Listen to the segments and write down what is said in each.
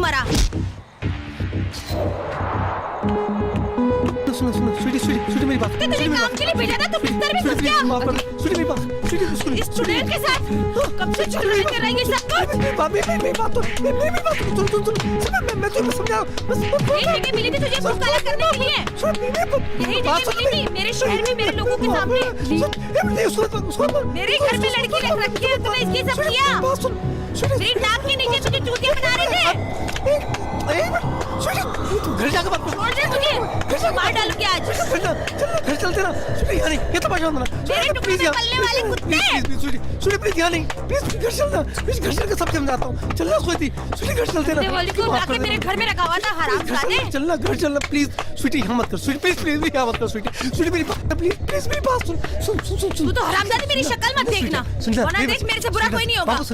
तुम्हारा। सुनो सुनो स्वीटी मेरी बात। तुझे काम के लिए भेजा था, तुम बिस्तर में घुस गया। स्वीटी मेरी बात। इस चुड़ैल के साथ कब से चुड़ैल कर रही है सब कुछ। मेरी बात मैं तुम्हें समझा। यही जगह मिली थी तुझे मुंह काला करने के लिए। यही जगह मिली थी मेरे शहर में मेरे लोगों के सामने। मेरे घर में लड़की रख रखी है, तुम्हें इसलिए सब किया। मेरी नाक के नीचे तुझे चूतिया बना रहे थे। घर जाकर बात करो। छोड़ दे तुझे, मार डालूंगी आज। घर चलते ना। यहाँ नहीं, ये तो बात ना। मेरे टुकड़े में पलने वाले कुत्ते। प्लीज यहाँ नहीं, प्लीज घर चलना। प्लीज घर चल के सब समझाता हूँ। चलना स्वीटी, घर चलते ना। दिवाली को जाके मेरे घर में रखा हुआ था हरामजादे। चलना घर चलना प्लीज। स्वीटी यहाँ मत कर। स्वीटी प्लीज यहाँ मत कर। स्वीटी मेरी बात प्लीज मेरी बात सुन। तू तो हरामजादी मेरी शक्ल मत देखना। वरना देख मेरे से बुरा कोई नहीं होगा। बाबू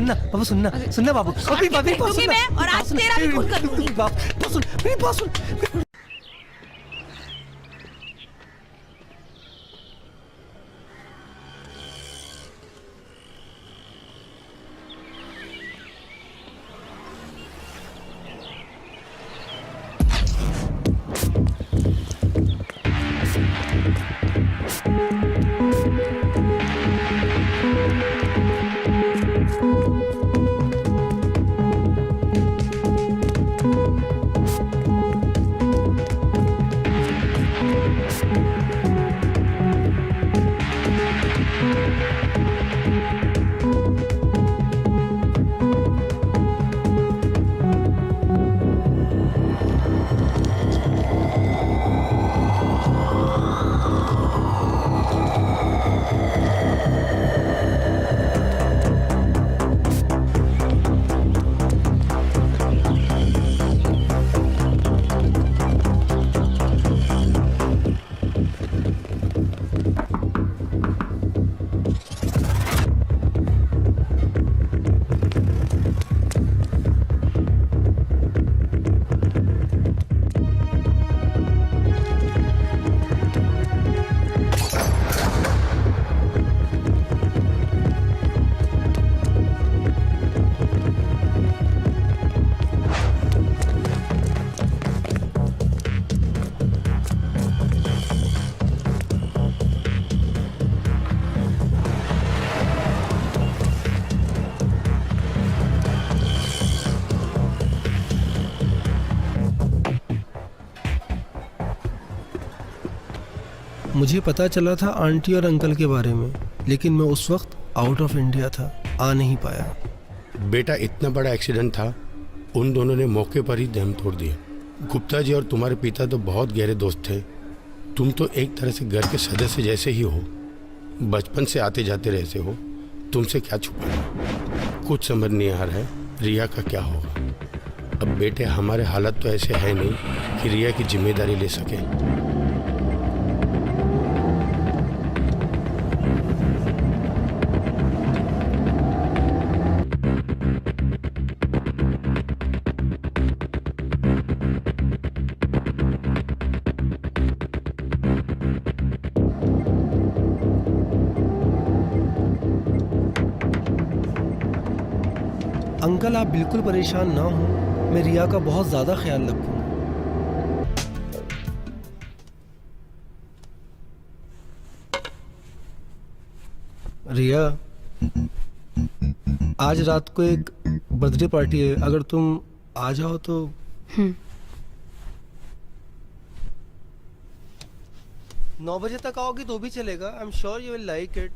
सुनना बाबू। अभी बात सुन। मैं और आज तेरा भी खून कर दूंगी। बात सुन मेरी बात सुन। मुझे पता चला था आंटी और अंकल के बारे में, लेकिन मैं उस वक्त आउट ऑफ इंडिया था, आ नहीं पाया। बेटा इतना बड़ा एक्सीडेंट था, उन दोनों ने मौके पर ही दम तोड़ दिया। गुप्ता जी और तुम्हारे पिता तो बहुत गहरे दोस्त थे। तुम तो एक तरह से घर के सदस्य जैसे ही हो, बचपन से आते जाते रहते हो। तुमसे क्या छुपाना। कुछ समझ नहीं आ रहा है रिया का क्या होगा। अब बेटे हमारे हालत तो ऐसे है नहीं कि रिया की जिम्मेदारी ले सके। अंकल आप बिल्कुल परेशान ना हो, मैं रिया का बहुत ज्यादा ख्याल रखूंगा। रिया, आज रात को एक बर्थडे पार्टी है, अगर तुम आ जाओ तो। 9 बजे तक आओगी तो भी चलेगा। I am sure you will like it.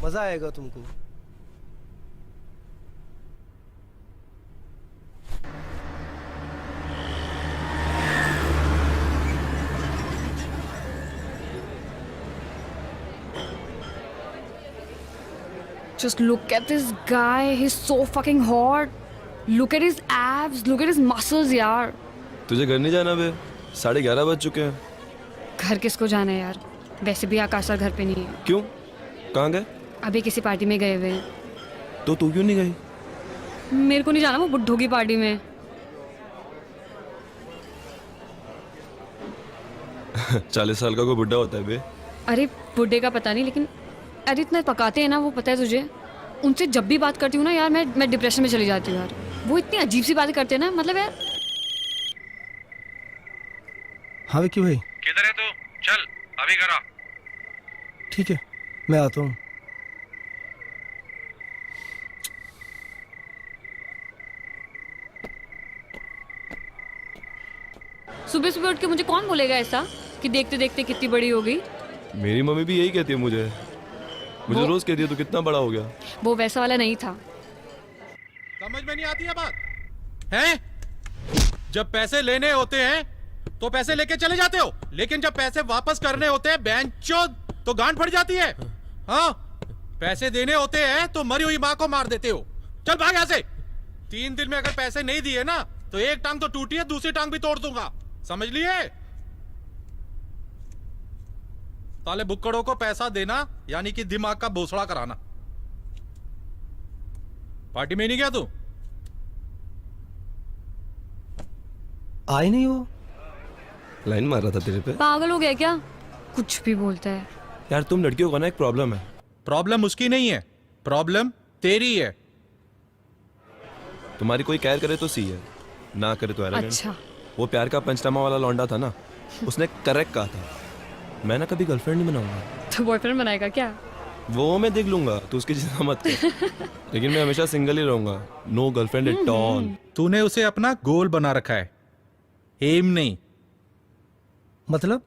मजा आएगा तुमको। Just look at this guy. He's so fucking hot. Look at his abs. Look at his muscles, यार. तुझे घर नहीं जाना बे? 11:30 बज चुके हैं। घर किसको जाना है यार? वैसे भी आकाश सर घर पे नहीं है। क्यों? कहाँ गए? अभी किसी पार्टी में गए हुए हैं। तो तू क्यों नहीं गई? मेरे को नहीं जाना वो बुड्ढों की पार्टी में। 40 साल का कोई बुड्ढा होता है बे? अरे बुड्ढे का पता नहीं, लेकिन अरे इतना पकाते हैं ना वो, पता है तुझे? उनसे जब भी बात करती हूँ ना यार, मैं डिप्रेशन में चली जाती हूँ यार। वो इतनी अजीब सी बातें करते हैं ना, मतलब यार। हाँ विक्की भाई, किधर है तू? चल अभी करा। ठीक है मैं आता हूँ। सुबह सुबह उठ के मुझे कौन बोलेगा ऐसा कि देखते देखते कितनी बड़ी हो गई। मेरी मम्मी भी यही कहती है मुझे वो- रोज कहती है तू कितना बड़ा हो गया। वो वैसा वाला नहीं था। समझ में नहीं आती है बात हैं? जब पैसे लेने होते हैं तो पैसे लेके चले जाते हो, लेकिन जब पैसे वापस करने होते हैं बेंचोद तो गांड फट जाती है। हाँ, पैसे देने होते हैं तो मरी हुई माँ को मार देते हो। चल भाग यहाँ से। 3 दिन में अगर पैसे नहीं दिए ना तो एक टांग तो टूटी है, दूसरी टांग भी तोड़ दूंगा, समझ लिए? ताले बुक्कड़ों को पैसा देना यानी कि दिमाग का भोसड़ा कराना। पार्टी में नहीं गया तू? आए नहीं वो? लाइन मार रहा था तेरे पे। पागल हो गया क्या? कुछ भी बोलता है यार तुम लड़कियों का ना एक प्रॉब्लम है। प्रॉब्लम उसकी नहीं है, प्रॉब्लम तेरी है। तुम्हारी कोई केयर करे तो सी है, ना करे तो एरोगेंट। अच्छा। वो प्यार का पंचनामा वाला लौंडा था ना, उसने करेक्ट कहा था, मैं ना कभी गर्लफ्रेंड नहीं बनाऊंगा। तो बॉयफ्रेंड बनाएगा क्या? वो मैं देख लूंगा, तू उसकी चिंता मत कर। लेकिन मैं हमेशा सिंगल ही रहूंगा, नो गर्लफ्रेंड एट ऑल। तूने उसे अपना गोल बना रखा है, एम नहीं। मतलब?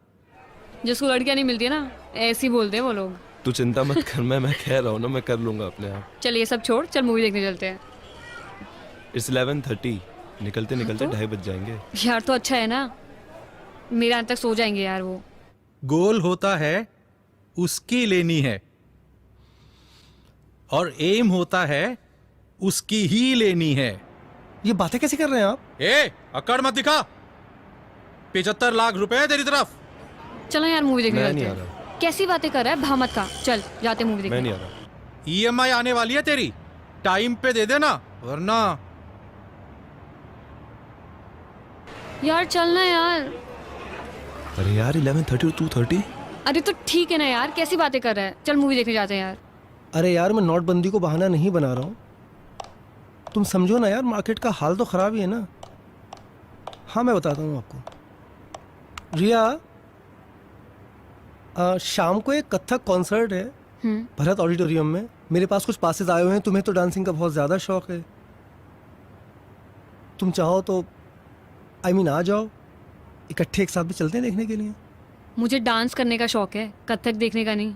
जिसको लड़कियां नहीं मिलती है ना, ऐसे ही बोलते हैं वो लोग। तू चिंता मत कर, मैं कह रहा हूँ ना, मैं कर लूंगा अपने आप। चल ये सब छोड़, चल मूवी देखने चलते हैं। इट्स 11:30, निकलते निकलते 2:30 बज जाएंगे। यार तो अच्छा है ना, मेरे यहाँ तक सो जाएंगे यार वो। गोल होता है उसकी लेनी है और एम होता है उसकी ही लेनी है। ये बातें कैसे कर रहे हैं आप? ए, अकड़ मत दिखा। 75 लाख रुपए है तेरी तरफ। चलो यार मूवी देखने मैं चलते नहीं आ हैं। रहा। कैसी बातें कर रहा है भामत का? चल जाते मूवी मैं देखने। नहीं आ रहा। ईएमआई आने वाली है तेरी, टाइम पे दे देना वरना। यार चलना यार। अरे यार 11:30 और 2:30। अरे तो ठीक है ना यार, कैसी बातें कर रहा है? चल मूवी देखने जाते हैं यार। अरे यार मैं नोटबंदी को बहाना नहीं बना रहा हूँ, तुम समझो ना यार, मार्केट का हाल तो ख़राब ही है ना। हाँ मैं बताता हूँ आपको। रिया, शाम को एक कथक कॉन्सर्ट है भरत ऑडिटोरियम में। मेरे पास कुछ पासेस आए हुए हैं, तुम्हें तो डांसिंग का बहुत ज़्यादा शौक है, तुम चाहो तो आ जाओ, इकट्ठे एक साथ भी चलते हैं देखने के लिए। मुझे डांस करने का शौक है, कथक देखने का नहीं।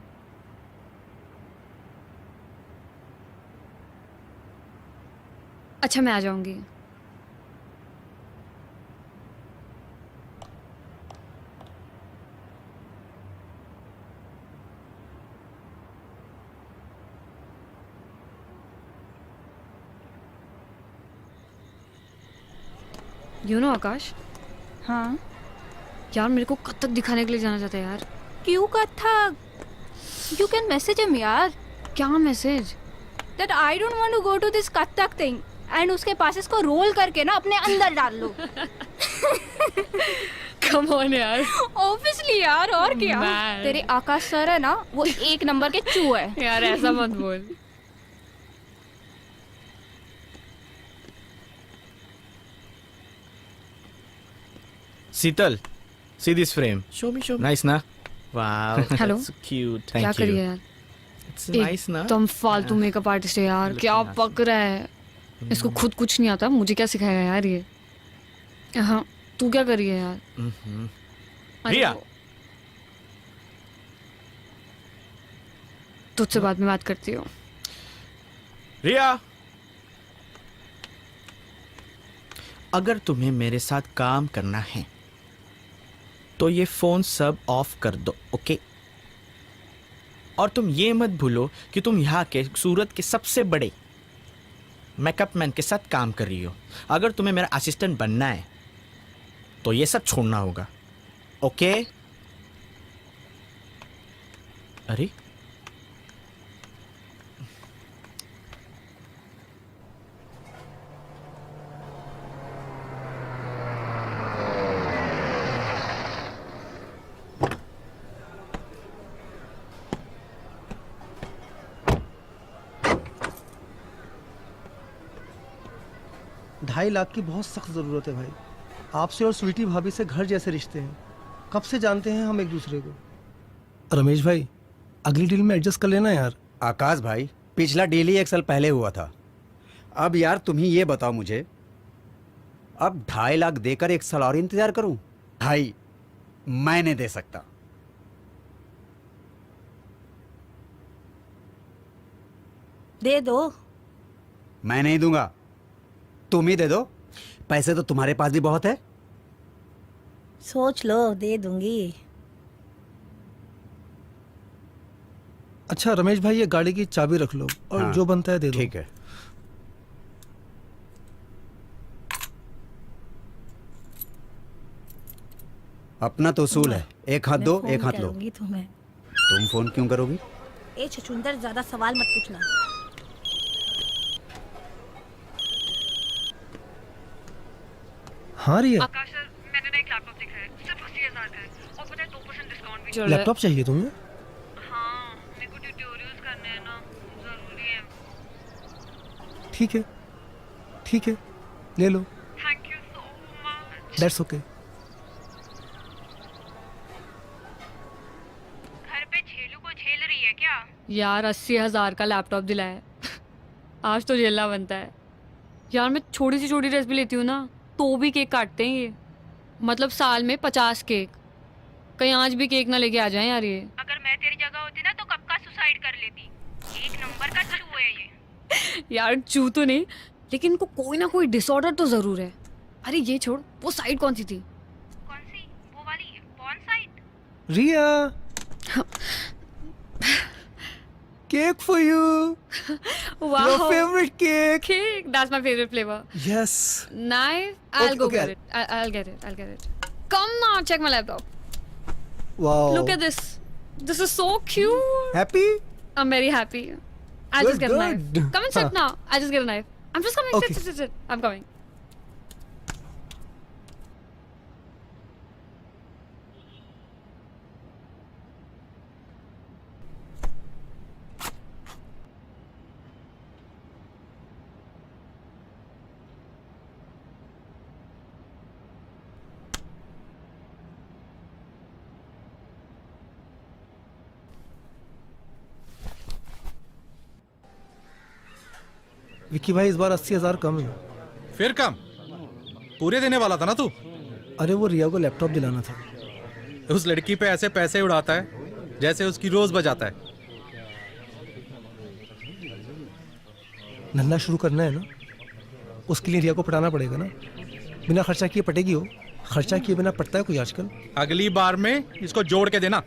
अच्छा मैं आ जाऊंगी। आकाश, हाँ यार मेरे को कथक दिखाने के लिए जाना चाहता है यार। क्यों Kathak? You can message him यार। क्या message? That I don't want to go to this Kathak thing and उसके पास इसको रोल करके ना अपने अंदर डाल लो। कम ऑन यार। ऑब्वियसली यार, और क्या। Man. तेरे आकाश सर है ना, वो 1 नंबर के चू है। यार ऐसा मत बोल। Sital, see this frame. Show me. Nice, na? Wow. Hello. That's so cute. Thank क्या you. करिए यार? It's nice, na? एकदम फालतू मेकअप आर्टिस्ट है यार। Looking क्या awesome. पक रहा है? इसको खुद कुछ नहीं आता, मुझे क्या सिखाएगा यार ये? हाँ, तू क्या करिए यार? अरे रिया। वो- तुझसे बाद में बात करती हूँ। रिया, अगर तुम्हें मेरे साथ काम करना है तो ये फोन सब ऑफ कर दो, ओके? और तुम ये मत भूलो कि तुम यहाँ के सूरत के सबसे बड़े मेकअप मैन के साथ काम कर रही हो। अगर तुम्हें मेरा असिस्टेंट बनना है तो ये सब छोड़ना होगा, ओके? अरे 2.5 लाख की बहुत सख्त ज़रूरत है भाई। आपसे और स्वीटी भाभी से घर जैसे रिश्ते हैं, कब से जानते हैं हम एक दूसरे को। रमेश भाई, अगली डील में एडजस्ट कर लेना यार। आकाश भाई, पिछला डील ही 1 साल पहले हुआ था। अब यार तुम ही ये बताओ मुझे, अब 2.5 लाख देकर 1 साल और इंतजार करूं? भाई मैं नहीं दे सकता। दे दो। मैं नहीं दूंगा, तुम ही दे दो। पैसे तो तुम्हारे पास भी बहुत है। सोच लो, दे दूंगी। अच्छा रमेश भाई, ये गाड़ी की चाबी रख लो और हाँ, जो बनता है दे दो। ठीक है। अपना तो उसूल है, एक हाथ दो एक हाथ लो। तुम्हें। तुम फोन क्यों करोगी? ए छछुंदर, ज्यादा सवाल मत पूछना। हाँ रिया, आकाश सर, मैंने ना एक लैपटॉप देखा है, सिर्फ 80,000 का है और पता है 2% डिस्काउंट भी चल रहा है। लैपटॉप चाहिए तुम्हें? हाँ, मेरे को ट्यूटोरियल्स करने हैं ना, जरूरी है। ठीक है, ठीक है, ले लो। Thank you so much. That's okay. घर पे छेलू को झेल रही है क्या? यार 80,000 का लैपटॉप दिलाया आज तो झेलना बनता है यार। मैं छोटी सी छोटी ड्रेस भी लेती हूँ ना, तो भी केक काटते हैं ये। मतलब साल में 50 केक। कहीं आज भी केक ना लेके आ जाएं यार ये। अगर मैं तेरी जगह होती ना तो कब का सुसाइड कर लेती। एक नंबर का चू है ये। यार चू तो नहीं, लेकिन इनको कोई ना कोई डिसऑर्डर तो जरूर है। अरे ये छोड़, वो साइड कौन सी थी? कौन सी? वो वाली porn site? Riya, cake for you. Wow. Your favorite cake. Cake. That's my favorite flavor. Yes. Knife. I'll Okay, go okay. get it. I'll get it. I'll get it. Come now, check my laptop. Wow. Look at this. This is so cute. Happy? I'm very happy. I'll just get a knife. Good. Come and sit Huh. now. I'll just get a knife. I'm just coming. Okay. Sit. I'm coming. Vicky भाई, इस बार 80,000 कम है। फिर कम? पूरे देने वाला था ना तू। अरे वो रिया को लैपटॉप दिलाना था। उस लड़की पे ऐसे पैसे उड़ाता है जैसे उसकी रोज बजाता है। धंधा शुरू करना है ना, उसके लिए रिया को पटाना पड़ेगा ना। बिना खर्चा किए पटेगी हो? खर्चा किए बिना पटता है कोई आजकल? अगली बार में इसको जोड़ के देना।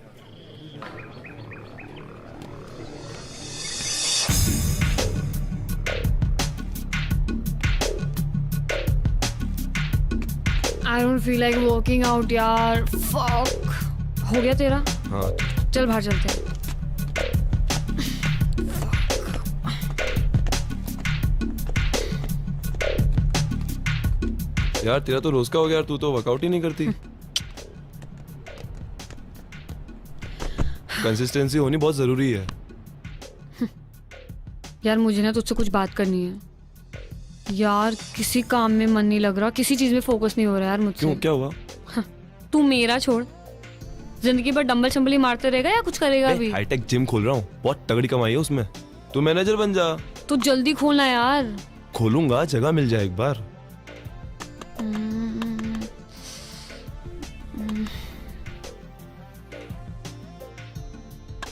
I don't feel like working out यार। Fuck. हो गया तेरा? हाँ, चल बाहर चलते हैं। यार तेरा तो रोज का हो गया यार, तू तो वर्कआउट ही नहीं करती। कंसिस्टेंसी होनी बहुत जरूरी है। यार मुझे ना तुझसे कुछ बात करनी है यार। किसी काम में मन नहीं लग रहा, किसी चीज में फोकस नहीं हो रहा यार मुझसे। क्यों, क्या हुआ? तू मेरा छोड़, जिंदगी भर डंबल शंबल ही मारते रहेगा या कुछ करेगा भी? हाईटेक जिम खोल रहा हूँ, बहुत तगड़ी कमाई है उसमें। तू मैनेजर बन जा। तो जल्दी खोलना यार। खोलूंगा, जगह मिल जाए एक बार।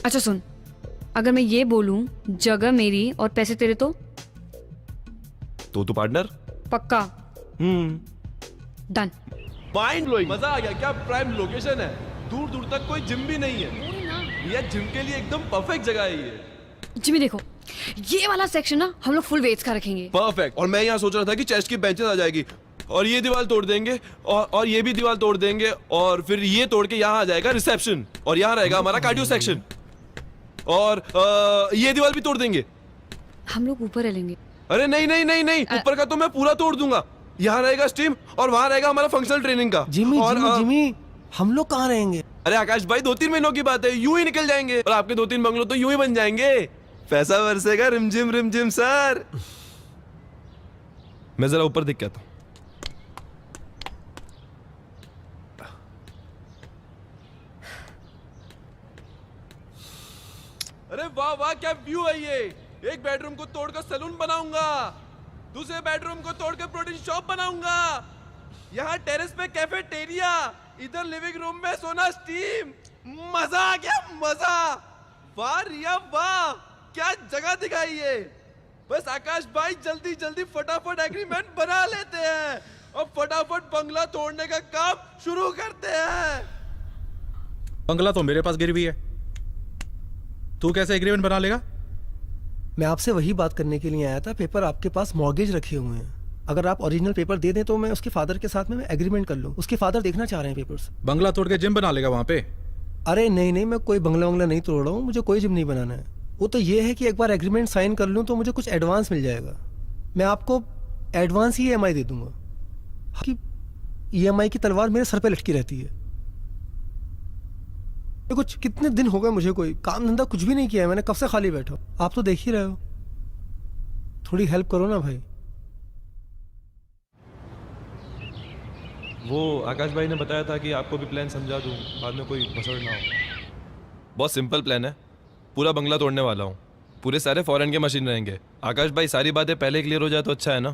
अच्छा सुन, अगर मैं ये बोलूं जगह मेरी और पैसे तेरे तो पार्टनर पक्का? डन। माइंड ब्लोइंग, मजा आ गया। क्या प्राइम लोकेशन है, दूर दूर तक कोई जिम भी नहीं है। ये जिम के लिए एकदम परफेक्ट जगह है ये। जिमी देखो, ये वाला सेक्शन ना हम लोग फुल वेट्स का रखेंगे। परफेक्ट। और मैं यहाँ सोच रहा था कि चेस्ट की बेंचेस आ जाएगी और ये दीवार तोड़ देंगे और ये भी दीवार तोड़ देंगे और फिर ये तोड़ के यहाँ आ जाएगा रिसेप्शन और यहाँ रहेगा हमारा कार्डियो सेक्शन और ये दीवार भी तोड़ देंगे। हम लोग ऊपर रह लेंगे। अरे नहीं नहीं नहीं नहीं, ऊपर का तो मैं पूरा तोड़ दूंगा। यहाँ रहेगा स्टीम और वहाँ रहेगा हमारा फंक्शनल ट्रेनिंग का। जिमी और जिमी जिमी, हम लोग कहाँ रहेंगे? अरे आकाश भाई, 2-3 महीनों की बात है, यूं ही निकल जाएंगे और आपके 2-3 बंगलो तो यूं ही बन जाएंगे। पैसा बरसेगा रिमझिम रिमझिम सर। मैं जरा ऊपर देख के आता हूँ। अरे वाह वाह, क्या व्यू है ये। एक बेडरूम को तोड़कर सैलून बनाऊंगा, दूसरे बेडरूम को तोड़कर प्रोटीन शॉप बनाऊंगा, यहाँ टेरेस पे कैफेटेरिया, इधर लिविंग रूम में सोना स्टीम। मजा आ गया, मजा। वाह रिया वाह, क्या जगह दिखाई है। बस आकाश भाई जल्दी जल्दी फटाफट एग्रीमेंट बना लेते हैं और फटाफट बंगला तोड़ने का काम शुरू करते हैं। बंगला तो मेरे पास गिरी हुई है, तू कैसे एग्रीमेंट बना लेगा? मैं आपसे वही बात करने के लिए आया था। पेपर आपके पास मॉर्गेज रखे हुए हैं, अगर आप ओरिजिनल पेपर दे दें तो मैं उसके फादर के साथ में एग्रीमेंट कर लूँ। उसके फादर देखना चाह रहे हैं पेपर्स। बंगला तोड़ के जिम बना लेगा वहां पे? अरे नहीं नहीं, मैं कोई बंगला वंगला नहीं तोड़ रहा हूँ, मुझे कोई जिम नहीं बनाना है। वो तो ये है कि एक बार एग्रीमेंट साइन कर लूँ तो मुझे कुछ एडवांस मिल जाएगा। मैं आपको एडवांस ही EMI दे दूंगा। कि EMI की तलवार मेरे सर पे लटकी रहती है। कुछ कितने दिन हो गए मुझे कोई काम धंधा कुछ भी नहीं किया है, मैंने कब से खाली बैठा हूँ। आप तो देख ही रहे हो, थोड़ी हेल्प करो ना भाई। वो आकाश भाई ने बताया था कि आपको भी प्लान समझा दूं, बाद में कोई मसड़ ना हो। बहुत सिंपल प्लान है, पूरा बंगला तोड़ने वाला हूँ, पूरे सारे फॉरेन के मशीन रहेंगे। आकाश भाई सारी बातें पहले क्लियर हो जाए तो अच्छा है ना।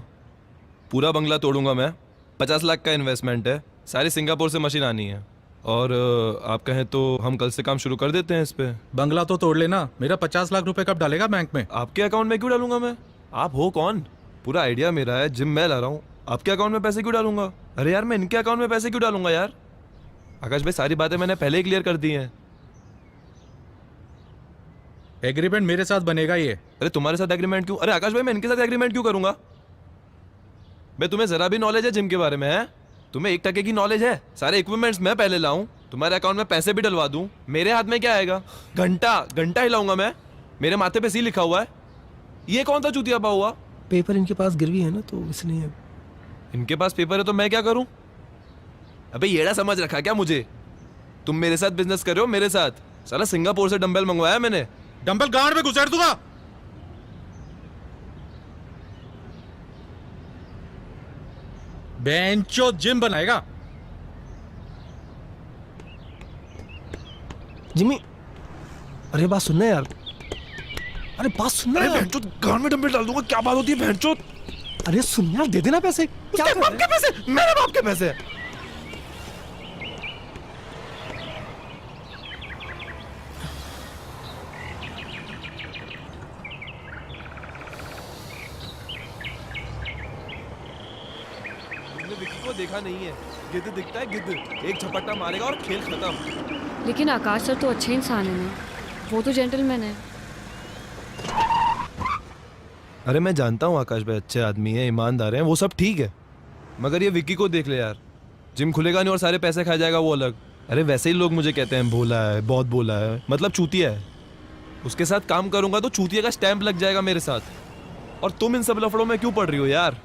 पूरा बंगला तोड़ूंगा मैं, 50 लाख का इन्वेस्टमेंट है, सारी सिंगापुर से मशीन आनी है। और आप कहें तो हम कल से काम शुरू कर देते हैं इस पे। बंगला तो तोड़ लेना, मेरा 50 लाख रुपए कब डालेगा बैंक में? आपके अकाउंट में क्यों डालूंगा मैं? आप हो कौन? पूरा आइडिया मेरा है, जिम मैं ला रहा हूँ, आपके अकाउंट में पैसे क्यों डालूंगा? अरे यार मैं इनके अकाउंट में पैसे क्यों डालूंगा यार? आकाश भाई सारी बातें मैंने पहले ही क्लियर कर दी हैं। एग्रीमेंट मेरे साथ बनेगा ये। अरे तुम्हारे साथ एग्रीमेंट क्यों? अरे आकाश भाई मैं इनके साथ एग्रीमेंट क्यों करूंगा? मैं तुम्हें जरा भी नॉलेज है जिम के बारे में? है तुम्हें 1% की नॉलेज है? सारे इक्विपमेंट्स मैं पहले लाऊं, तुम्हारे अकाउंट में पैसे भी डलवा दूं, मेरे हाथ में क्या आएगा? घंटा घंटा हिलाऊंगा मैं, मेरे माथे पे सी लिखा हुआ है। ये कौन सा चूतिया पा हुआ? पेपर इनके पास गिरवी है ना, तो इसलिए। इनके पास पेपर है तो मैं क्या करूं? अबे येड़ा समझ रखा क्या मुझे? तुम मेरे साथ बिजनेस कर रहे हो, मेरे साथ। साला सिंगापुर से डंबल मंगवाया मैंने। डंबल गांड में घुसेड़ दूंगा। बेंचो जिम बनाएगा। जिमी, अरे बात सुनना यार, अरे बात सुनना यार। गांड में डंबल डाल दूंगा, क्या बात होती है बहनचोद? अरे सुन यार, दे देना पैसे। क्या उसके बाप के पैसे? मेरे बाप के पैसे? तुमने विकी को देखा नहीं है, गिद्ध दिखता है गिद्ध, एक झपट्टा मारेगा और खेल खत्म। लेकिन आकाश सर तो अच्छे इंसान है ना, वो तो जेंटलमैन है। अरे मैं जानता हूँ आकाश भाई अच्छे आदमी है, ईमानदार हैं, वो सब ठीक है, मगर ये विक्की को देख ले यार, जिम खुलेगा नहीं और सारे पैसे खा जाएगा वो अलग। अरे वैसे ही लोग मुझे कहते हैं भोला है, बहुत भोला है, मतलब चूतिया है। उसके साथ काम करूंगा तो चूतिया का स्टैंप लग जाएगा मेरे साथ। और तुम इन सब लफड़ों में क्यों पड़ रही हो यार?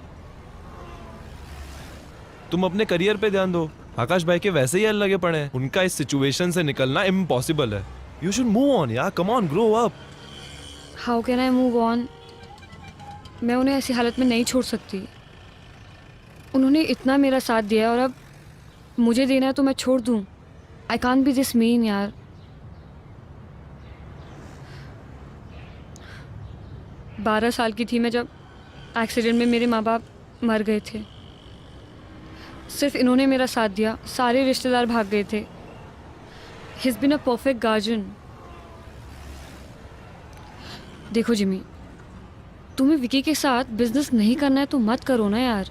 तुम अपने करियर पे ध्यान दो। आकाश भाई के वैसे ही लगे पड़े हैं, उनका इस सिचुएशन से निकलना इम्पॉसिबल है। यू शुड मूव ऑन यार, come on, grow up. How can I move on? मैं उन्हें ऐसी हालत में नहीं छोड़ सकती। उन्होंने इतना मेरा साथ दिया और अब मुझे देना है तो मैं छोड़ दूं? I can't be this mean यार। बारह साल की थी मैं जब एक्सीडेंट में मेरे माँ बाप मर गए थे। सिर्फ इन्होंने मेरा साथ दिया, सारे रिश्तेदार भाग गए थे। He is been a perfect guardian. देखो जिमी, तुम्हें विकी के साथ बिजनेस नहीं करना है तो मत करो ना यार।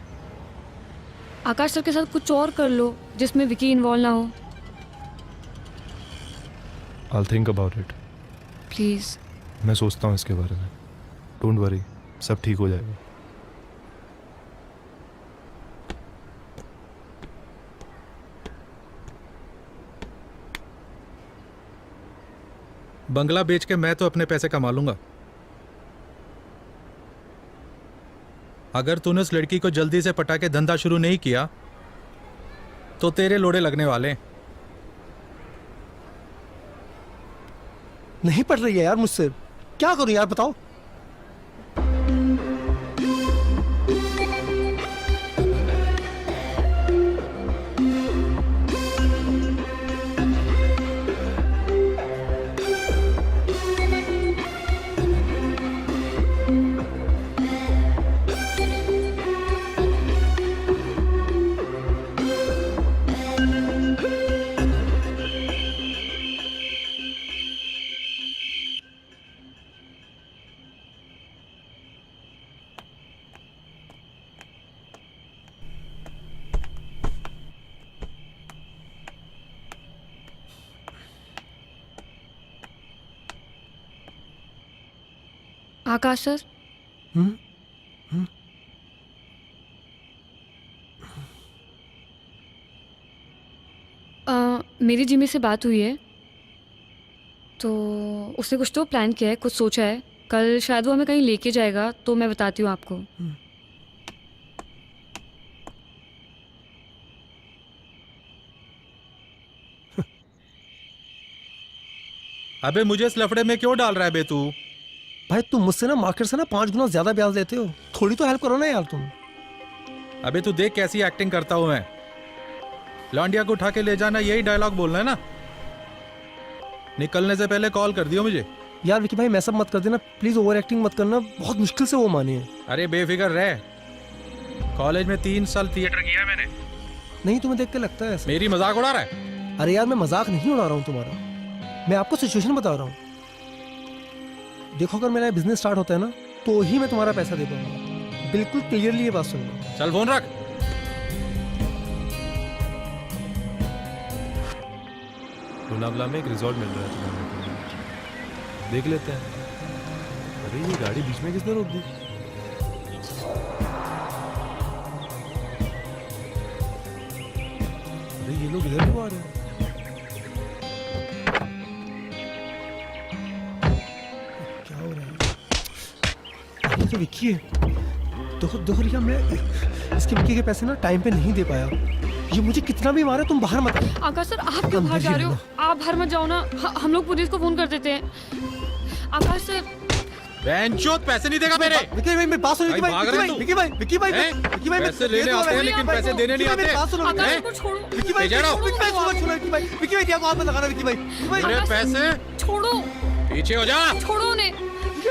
आकाश सर के साथ कुछ और कर लो जिसमें विकी इन्वॉल्व ना हो। I'll think about it. Please. मैं सोचता हूँ इसके बारे में। डोंट वरी, सब ठीक हो जाएगा। बंगला बेच के मैं तो अपने पैसे कमा लूंगा। अगर तूने उस लड़की को जल्दी से पटा के धंधा शुरू नहीं किया तो तेरे लोड़े लगने वाले। नहीं पड़ रही है यार मुझसे, क्या करूं यार बताओ। आकाश सर, मेरी जिमी से बात हुई है, तो उसने कुछ तो प्लान किया है, कुछ सोचा है। कल शायद वो हमें कहीं लेके जाएगा, तो मैं बताती हूँ आपको। अबे मुझे इस लफड़े में क्यों डाल रहा है बे तू? भाई तुम मुझसे ना मार्केट से ना 5 गुना ज्यादा ब्याज लेते हो, थोड़ी तो हेल्प करो ना यार तुम। अबे तू देख कैसी एक्टिंग करता हूं मैं। लौंडिया को उठा के ले जाना, यही डायलॉग बोलना है ना? निकलने से पहले कॉल कर दियो मुझे। यार विकी भाई मैं सब मत कर देना प्लीज, ओवर एक्टिंग मत करना, बहुत मुश्किल से वो मानी है। अरे बेफिक्र रह, कॉलेज में 3 साल थिएटर किया है मैंने। नहीं तुम्हें देख के लगता है ऐसा। मेरी मजाक उड़ा रहा है? अरे यार मैं मजाक नहीं उड़ा रहा हूँ तुम्हारा, मैं आपको सिचुएशन बता रहा हूँ। देखो अगर मेरा बिजनेस स्टार्ट होता है ना तो ही मैं तुम्हारा पैसा दे पाऊंगा, बिल्कुल क्लियरली ये बात सुन लो। चल फोन रख। लोनावला में एक रिजॉर्ट मिल रहा है तुम्हारे को, देख लेते हैं। अरे ये गाड़ी बीच में किसने रोक दी? अरे ये लोग इधर क्यों आ रहे हैं? क्या हो रहा है? ये तो विक्की है। देखो देखो रिया, मैं इसके विक्की के पैसे ना टाइम पे नहीं दे पाया। ये मुझे कितना भी मारा, तुम बाहर मत आओ। आकाश सर, आप क्यों बाहर जा रहे हो? आप बाहर मत जाओ ना, हम लोग पुलिस को फोन कर देते हैं। आकाश सर, बेंचोद पैसे नहीं देगा मेरे। विक्की भाई मेरी बात सुनो। विक्की भाई, भाई भाग रहे हो विक्की भाई विक्की भाई हैं? विक्की भाई पैसे लेने आते हैं लेकिन पैसे देने नहीं आते। बात सुनो आकाश हैं? को छोड़ो। विक्की भाई जा रहा हूं। विक्की भाई सुनो विक्की भाई रिया को हाथ मत लगाना। विक्की भाई मेरे आकाश, पैसे छोड़ो, पीछे हो जा। छोड़ो उन्हें।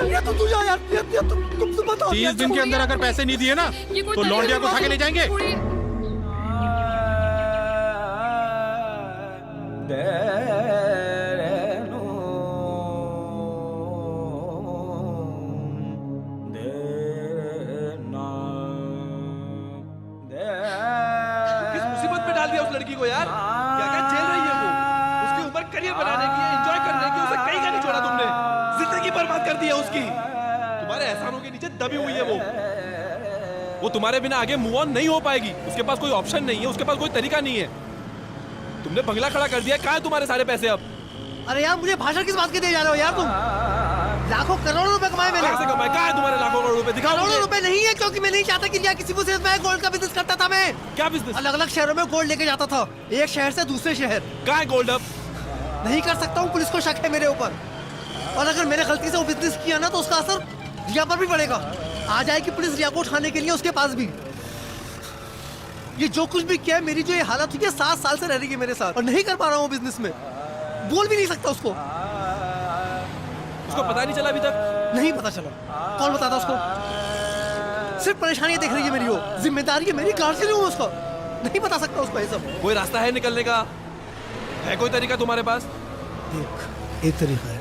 रिया तू जा यार, रिया तुम बताओ। 30 दिन के अंदर अगर पैसे नहीं दिए ना ये कोई तो तरीका लौंडिया को उठा के ले जाएंगे। छोड़िए। किस मुसीबत में डाल दिया उस लड़की को यार? क्या क्या झेल रही है वो? उसकी उम्र करियर बनाने की है, एंजॉय करने की, उसे कहीं का नहीं छोड़ा तुमने। जिंदगी बर्बाद कर दी है उसकी। तुम्हारे एहसानों के नीचे दबी हुई है वो तुम्हारे बिना आगे मूव ऑन नहीं हो पाएगी। उसके पास कोई ऑप्शन नहीं है, उसके पास कोई तरीका नहीं है। तुमने बंगला खड़ा कर दिया, कहाँ है तुम्हारे सारे पैसे अब? अरे यार मुझे भाषण किस बात के दे जा रहे हो यार तुम? लाखों करोड़ों रुपए कमाए मैंने। कैसे कमाए? कहाँ है तुम्हारे लाखों करोड़ रुपए? दिखाओ करोड़ों मुझे। रुपए नहीं है, क्योंकि मैं नहीं चाहता कि रिया किसी मुझसे। मैं गोल्ड का बिजनेस करता था। मैं क्या बिजनेस? अलग अलग शहरों में गोल्ड लेके जाता था, एक शहर से दूसरे शहर। कहाँ है गोल्ड अब? नहीं कर सकता हूँ, पुलिस को शक है मेरे ऊपर। और अगर मैंने गलती से वो बिजनेस किया ना तो उसका असर रिया पर भी पड़ेगा। आ जाएगी पुलिस रिया को उठाने के लिए उसके पास भी। ये जो कुछ भी किया है, मेरी जो ये हालत हुई है, 7 साल से रह रही है मेरे साथ और नहीं कर पा रहा हूँ बिजनेस में। बोल भी नहीं सकता उसको पता नहीं चला अभी तक? नहीं पता चला। कौन बताता उसको? सिर्फ परेशानियां देख रही है मेरी, वो जिम्मेदारी है मेरी, गार्जियन हूँ उसका। नहीं बता सकता उसको ये सब। कोई रास्ता है निकलने का? है कोई तरीका तुम्हारे पास? देख एक तरीका है,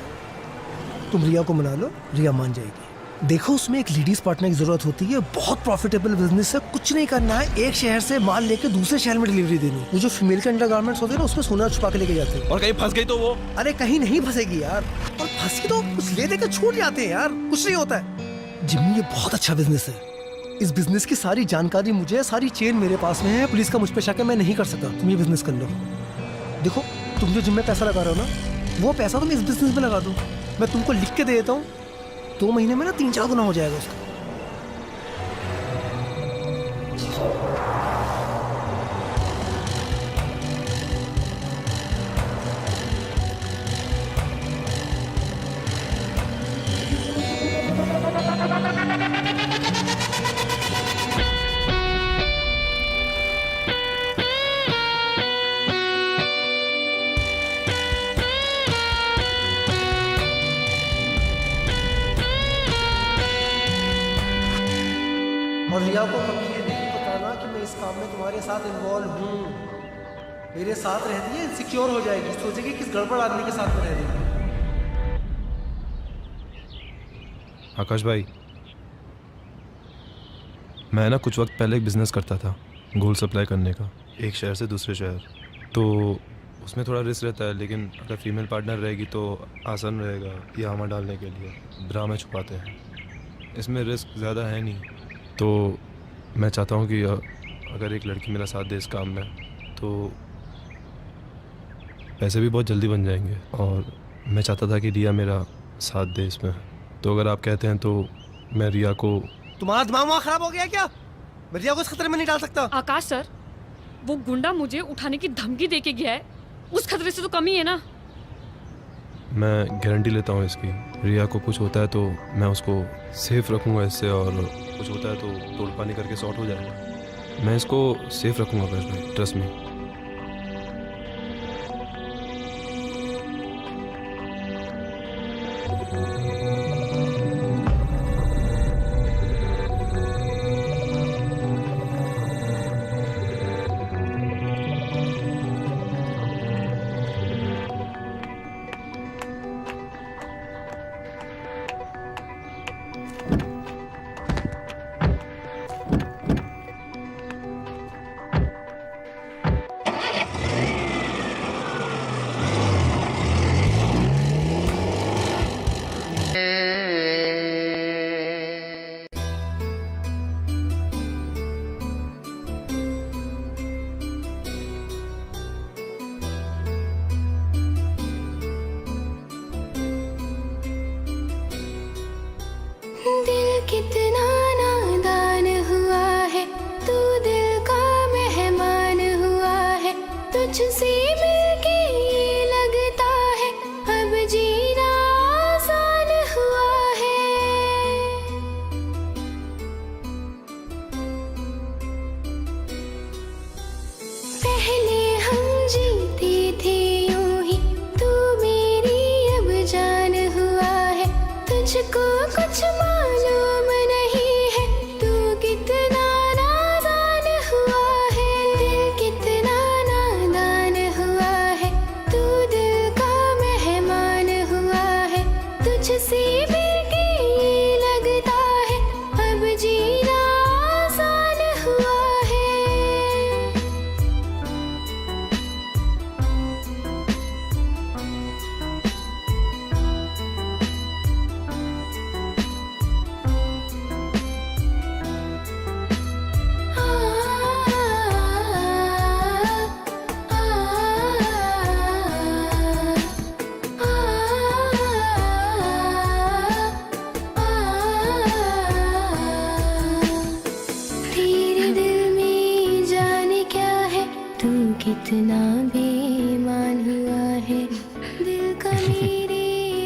तुम रिया को मना लो, रिया मान जाएगी। देखो उसमें एक लेडीज पार्टनर की जरूरत होती है, बहुत प्रॉफिटेबल बिजनेस है। कुछ नहीं करना है, एक शहर से माल लेके दूसरे शहर में डिलीवरी देनी। वो जो फीमेल के अंडरगारमेंट्स होते हैं ना, उसमें सोना छुपा के लेके जाते हैं। और कहीं फंस गई तो वो? अरे कहीं नहीं फंसेगी यार, और फंसी तो कुछ ले देकर छूट जाते हैं यार, कुछ नहीं होता है। जिम्मी ये बहुत अच्छा बिजनेस है, इस बिजनेस की सारी जानकारी मुझे, सारी चेन मेरे पास में है। पुलिस का मुझ पे शक है, मैं नहीं कर सकता। तुम ये बिजनेस कर लो। देखो तुम जो जिम में पैसा लगा रहे हो ना, वो पैसा तुम इस बिजनेस में लगा दो। मैं तुमको लिख के दे देता हूँ, 2 महीने में ना 3-4 गुना हो जाएगा उसका। और रिया को कभी ये नहीं बताना कि मैं इस काम में तुम्हारे साथ इन्वॉल्व हूँ। मेरे साथ रहती है, इनसिक्योर हो जाएगी, सोचेगी किस गड़बड़ आदमी के साथ में रह रही है। आकाश भाई, मैं ना कुछ वक्त पहले एक बिजनेस करता था, गोल्ड सप्लाई करने का, एक शहर से दूसरे शहर। तो उसमें थोड़ा रिस्क रहता है, लेकिन अगर फीमेल पार्टनर रहेगी तो आसान रहेगा ये हमा डालने के लिए। ब्रा में छुपाते हैं। इसमें रिस्क ज़्यादा है नहीं, तो मैं चाहता हूँ कि अगर एक लड़की मेरा साथ दे इस काम में तो पैसे भी बहुत जल्दी बन जाएंगे, और मैं चाहता था कि रिया मेरा साथ दे इसमें। तो अगर आप कहते हैं तो मैं रिया को... तुम्हारा दिमाग वहाँ खराब हो गया क्या? मैं रिया को इस खतरे में नहीं डाल सकता। आकाश सर, वो गुंडा मुझे उठाने की धमकी दे के गया है, उस खतरे से तो कम ही है ना। मैं गारंटी लेता हूँ इसकी, रिया को कुछ होता है तो मैं उसको सेफ रखूँगा इससे, और कुछ होता है तो तोड़ पानी करके सॉर्ट हो जाएगा। मैं इसको सेफ रखूँगा आकाश भाई, ट्रस्ट मी। दिल कितना नादान हुआ है, तू दिल का मेहमान हुआ है, तुझसे मिलके ये लगता है अब जीना आसान हुआ है। पहले हम जीते थे यूं ही, तू मेरी अब जान हुआ है, तुझको कुछ मालूम नहीं है, तू कितना नादान हुआ है। दिल कितना नादान हुआ है, तू दिल का मेहमान हुआ है, तुझसे मिलके ये लगता है अब जीना आसान हुआ है। तेरे दिल में जाने क्या है, तू कितना बेईमान हुआ है, दिल का मेरे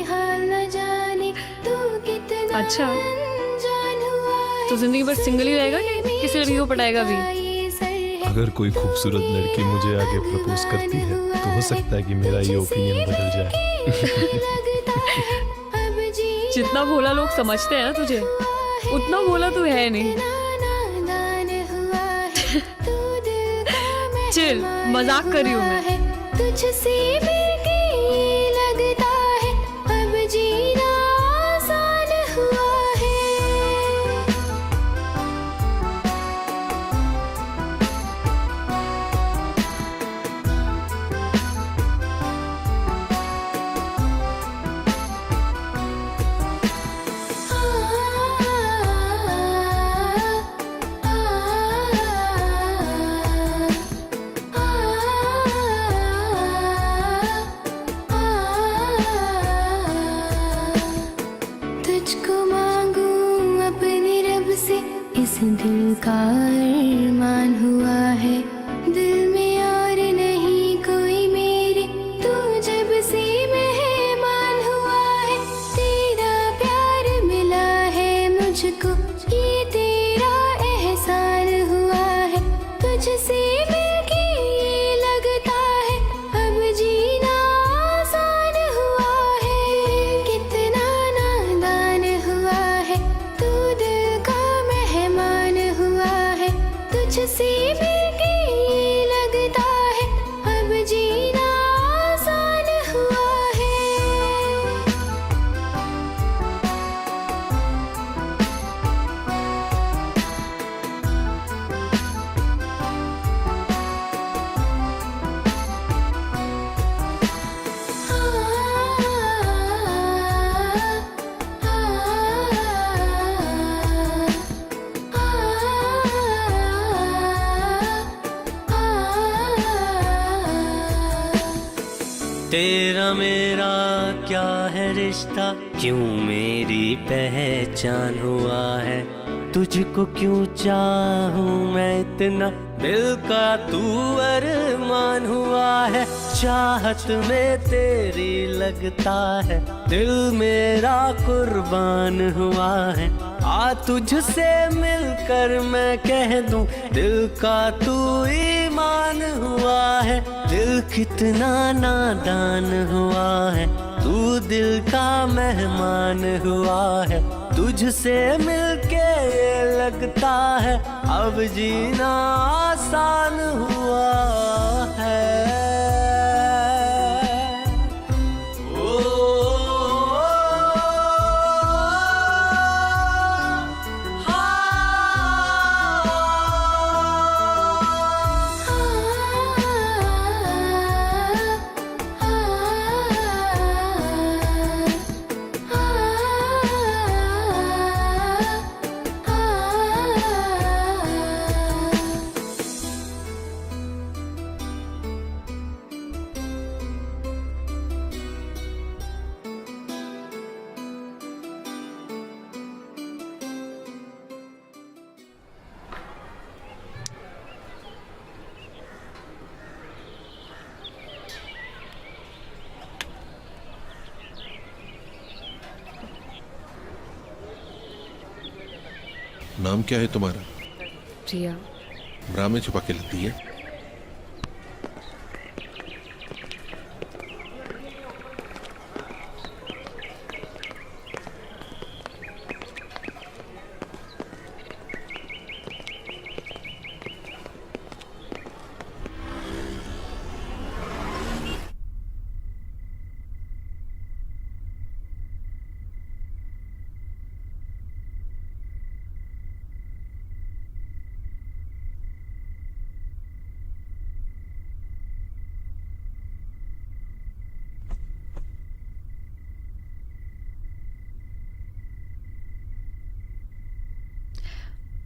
हाल न जाने, तू कितना अच्छा। अनजान हुआ है। तो जिंदगी भर सिंगल ही रहेगा कि किसी लड़की को पटाएगा भी? ये सर है, अगर कोई खूबसूरत लड़की मुझे आगे प्रपोज करती है तो हो सकता है कि मेरा ये ओपिनियन बदल जाए। लगता है अब जीना जितना भोला लोग समझते हैं ना तुझे, उतना भोला तू है नहीं। नादान हुआ है, तू दिल का चिल, मजाक कर रही हूँ मैं। है, तुझसे मिलके ये लगता है अब जीना आसान हुआ है। तुझको मांगू अपने रब से, इस दिल का अरमान हुआ है, दिल में और नहीं कोई मेरे, तू जब से मेहमान हुआ है, तेरा प्यार मिला है मुझको, ये तेरा एहसान हुआ है, तुझसे मिलके ये लगता है अब जीना आसान हुआ है। कितना नादान हुआ है, तू दिल का मेहमान हुआ है, तुझसे मिलके ये लगता है अब जीना आसान हुआ है। तेरा मेरा क्या है रिश्ता, क्यों मेरी पहचान हुआ है, तुझको क्यों चाहूं मैं इतना, दिल का तू अरमान हुआ है, चाहत में तेरी लगता है, दिल मेरा कुर्बान हुआ है, आ तुझसे मिलकर मैं कह दूं, दिल का तू ईमान हुआ है, दिल कितना नादान हुआ है, तू दिल का मेहमान हुआ है, तुझसे मिलके ये लगता है अब जीना आसान हुआ है। नाम क्या है तुम्हारा? रिया। ब्रा में छुपा के लगती है।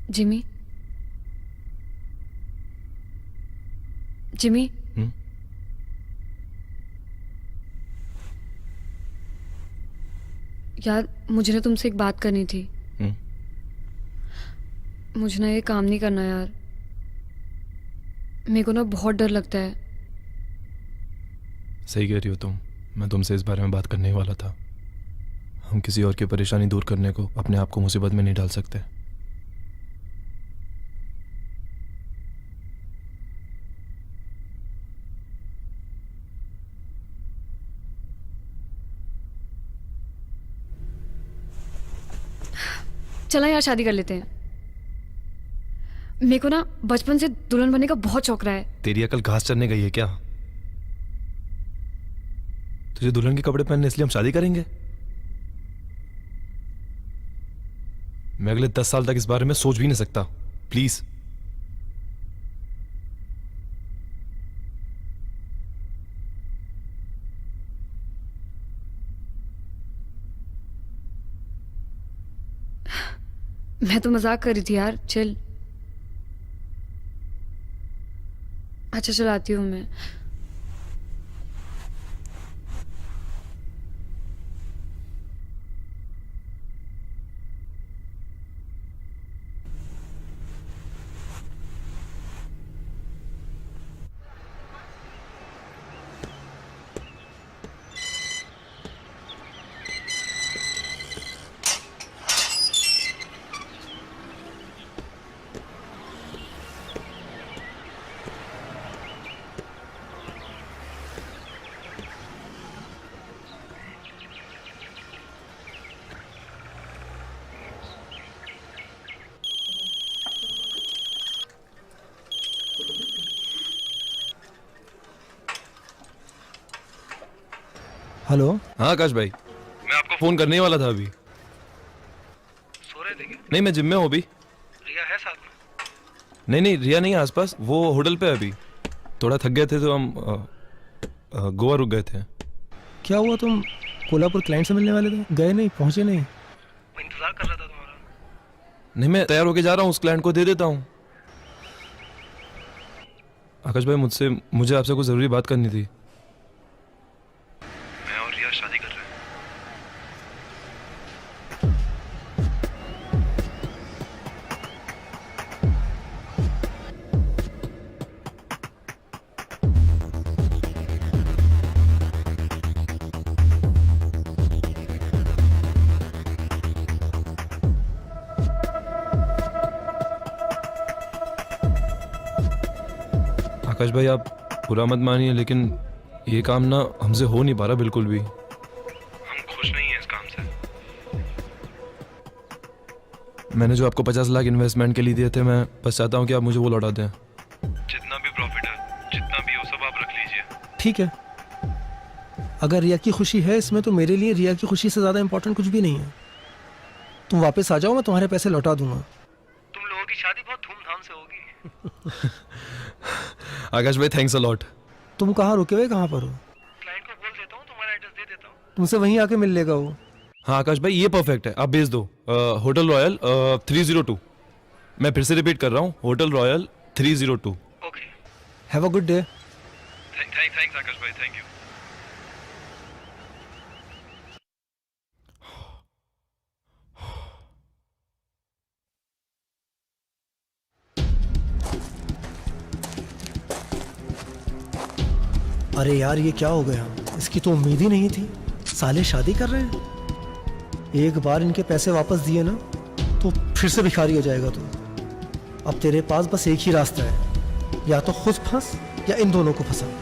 जिमी, जिमी, यार मुझे ना तुमसे एक बात करनी थी। मुझे ना ये काम नहीं करना यार, मेरे को ना बहुत डर लगता है। सही कह रही हो तुम, मैं तुमसे इस बारे में बात करने ही वाला था। हम किसी और की परेशानी दूर करने को अपने आप को मुसीबत में नहीं डाल सकते। चला यार शादी कर लेते हैं। मेरे को ना बचपन से दुल्हन बनने का बहुत शौक रहा है। तेरी अकल घास चरने गई है क्या? तुझे दुल्हन के कपड़े पहनने इसलिए हम शादी करेंगे? मैं अगले 10 साल तक इस बारे में सोच भी नहीं सकता। प्लीज। मैं तो मजाक कर रही थी यार, चिल। अच्छा चलाती हूँ मैं। हेलो। हाँ आकाश भाई, मैं आपको फोन करने ही वाला था अभी। सो रहे थे क्या? नहीं, मैं जिम में हूँ अभी। रिया है साथ में? नहीं नहीं, रिया नहीं है आसपास, वो होटल पे है अभी। थोड़ा थक गए थे तो हम गोवा रुक गए थे। क्या हुआ, तुम कोल्हापुर क्लाइंट से मिलने वाले थे, गए नहीं, पहुंचे नहीं? मैं इंतजार कर रहा था तुम्हारा। नहीं, मैं तैयार होके जा रहा हूँ, उस क्लाइंट को दे देता हूँ। आकाश भाई, मुझे आपसे कुछ ज़रूरी बात करनी थी। आकाश भाई आप बुरा मत मानिए, लेकिन ये काम ना हमसे हो नहीं पा रहा बिल्कुल भी। हम खुश नहीं हैं इस काम से। मैंने जो आपको 50 लाख इन्वेस्टमेंट के लिए दिए थे, मैं बस चाहता हूँ कि आप मुझे वो लौटा दें। जितना भी प्रॉफिट है, जितना भी हो सब आप रख लीजिए। ठीक है, अगर रिया की खुशी है इसमें तो मेरे लिए रिया की खुशी से ज़्यादा इंपॉर्टेंट कुछ भी नहीं है। तुम वापस आ जाओ, मैं तुम्हारे पैसे लौटा दूंगा। तुम लोगों की शादी बहुत धूमधाम से होगी। आकाश भाई थैंक्स अ लॉट। तुम कहाँ रुके हुए, कहाँ पर हो? क्लाइंट को बोल देता हूँ, तुम्हारा एड्रेस दे देता हूँ। तुमसे वहीं आके मिल लेगा वो। हाँ आकाश भाई ये परफेक्ट है, आप भेज दो। Hotel Royal 302। मैं फिर से रिपीट कर रहा हूँ, hotel Royal 302। Okay. Have a good day. Thanks Akash भाई, थैंक यू। अरे यार ये क्या हो गया, इसकी तो उम्मीद ही नहीं थी। साले शादी कर रहे हैं। एक बार इनके पैसे वापस दिए ना तो फिर से भिखारी हो जाएगा तू। अब तेरे पास बस एक ही रास्ता है, या तो खुद फंस या इन दोनों को फंसा।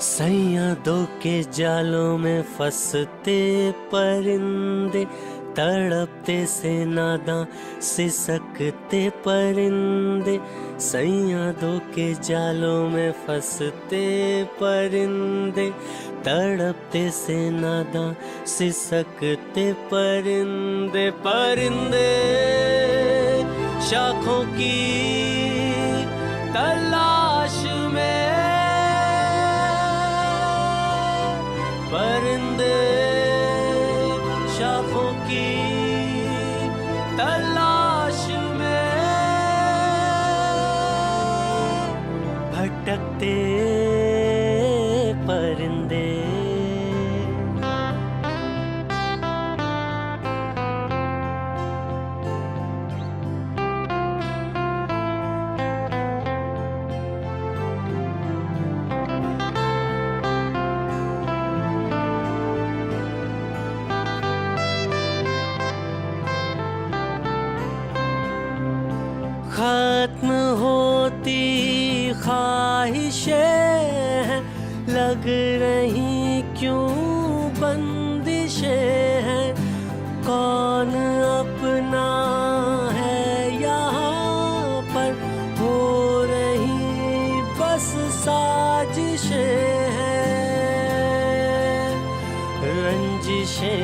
सैयदों के जालों में फंसते परिंदे, तड़पते से नादां सिसकते परिंदे। सैयदों के जालों में फंसते परिंदे, तड़पते से नादां सिसकते परिंदे। परिंदे शाखों की तलाश में, परिंदे शाखों की तलाश में भटकते परिंदे। खत्म होती ख्वाहिशें हैं, लग रही क्यों बंदिशें हैं। कौन अपना है यहाँ पर, हो रही बस साजिशें हैं, रंजिशें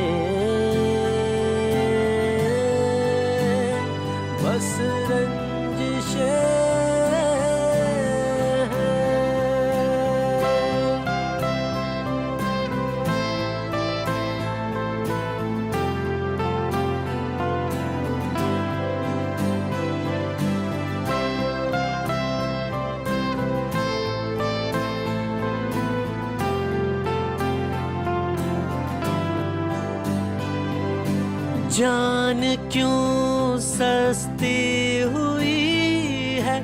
बस रंजिशें। जान क्यों सस्ती हुई है,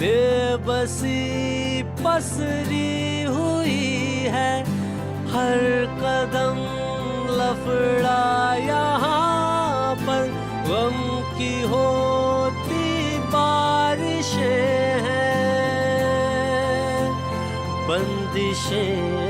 बेबसी पसरी हुई है। हर कदम लफड़ा यहाँ पर, गम की होती बारिशें हैं, बंदिशें।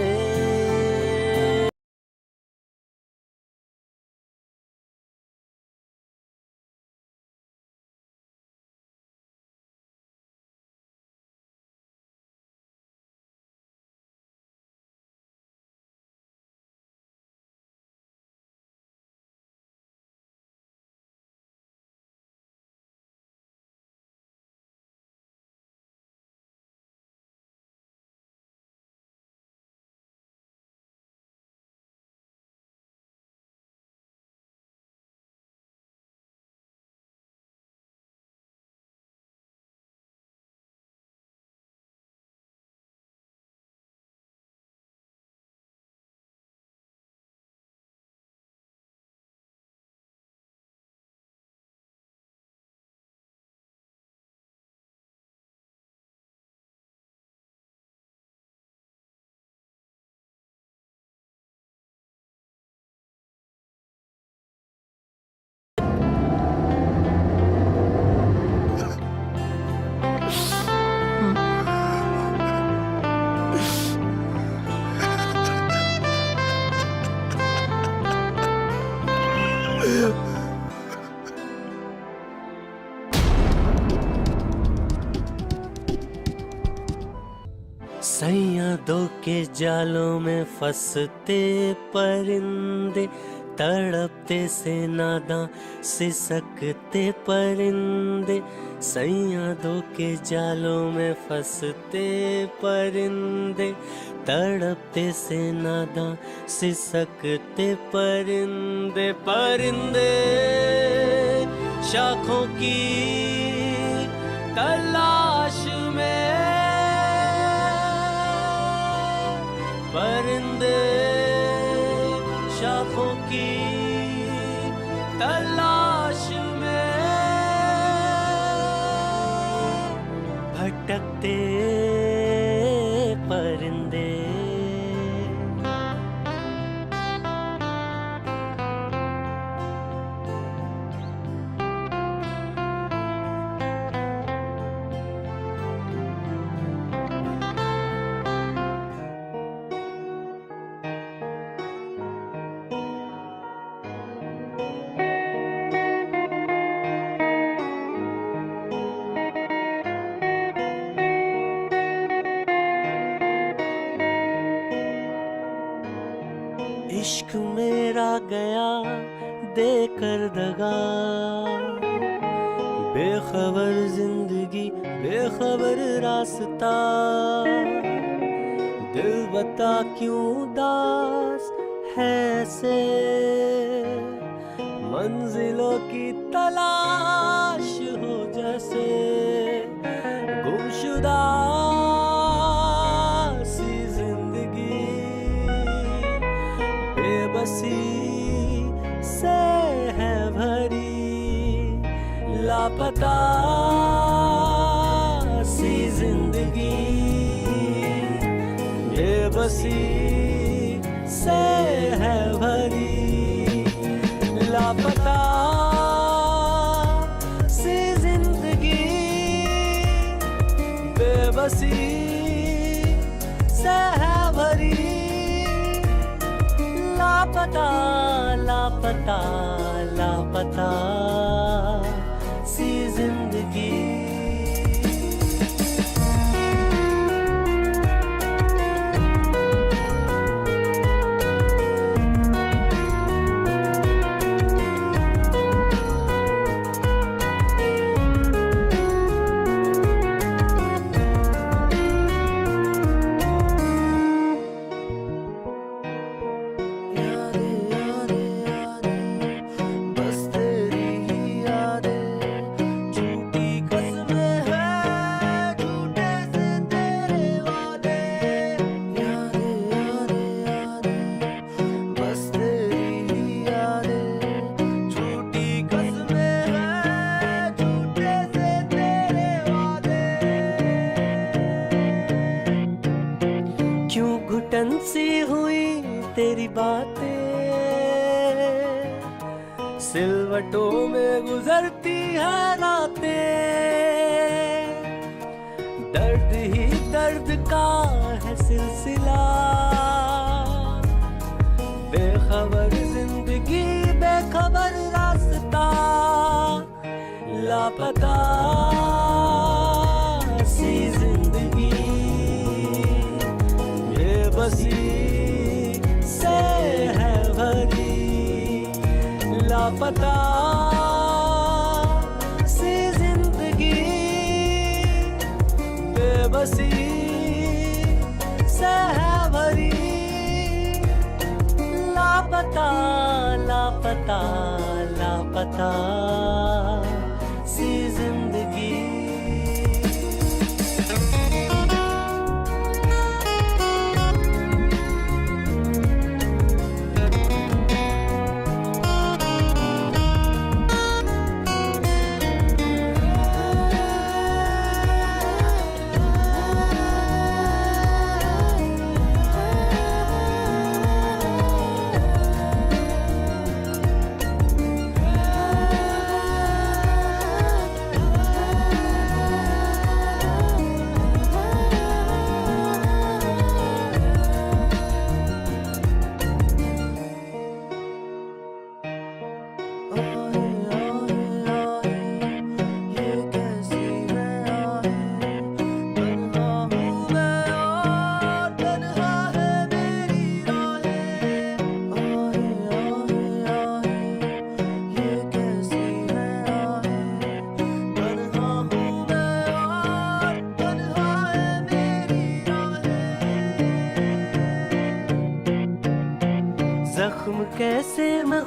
सैयदों के जालों में फंसते परिंदे, तड़पते से नादां सिसकते परिंदे। सैयदों के जालों में फंसते परिंदे, तड़पते से नादां सिसकते परिंदे। परिंदे शाखों की तलाश में, परिंदे शाखों की तलाश में भटकते परिंदे। इश्क मेरा गया देकर दगा, बेखबर जिंदगी बेखबर रास्ता। दिल बता क्यों उदास है से, मंजिलों की तलाश हो जैसे। गुमशुदा सी जिंदगी बेबसी से है भरी, लापता सी जिंदगी बेबसी से है भरी, लापता सी जिंदगी बेबसी से है भरी, लापता लापता लापता सी जिंदगी। घुटन सी हुई तेरी बातें, सिलवटों में गुजरती है रातें। दर्द ही दर्द का है सिलसिला, बेखबर जिंदगी बेखबर रास्ता। लापता सी जिंदगी बेबसी से है भरी, लापता सी जिंदगी बेबसी से है भरी, लापता लापता लापता सी जिंदगी।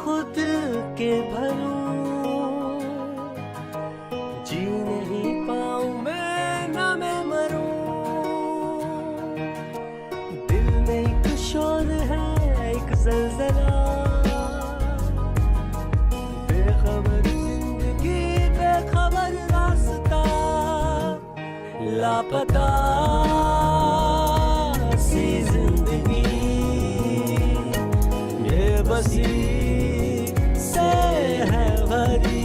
खुद के भरूं, जी नहीं पाऊं मैं ना मैं मरूं। दिल में एक शोर है, एक जलजला, बेखबर जिंदगी बेखबर रास्ता, लापता सी जिंदगी, बेबसी से है भरी,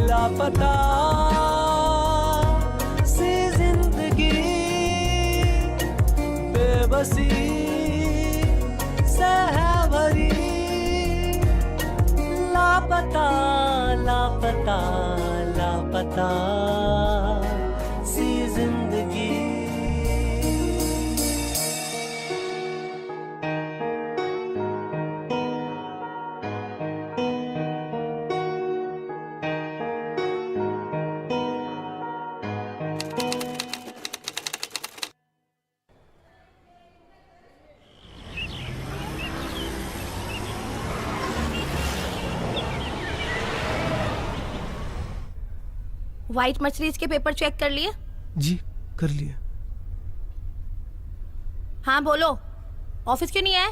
लापता सी जिंदगी, बेबसी से है भरी, लापता लापता लापता सी जिंदगी। व्हाइट मर्सिडीज के पेपर चेक कर लिए? जी कर लिया। हाँ बोलो, ऑफिस क्यों नहीं आए?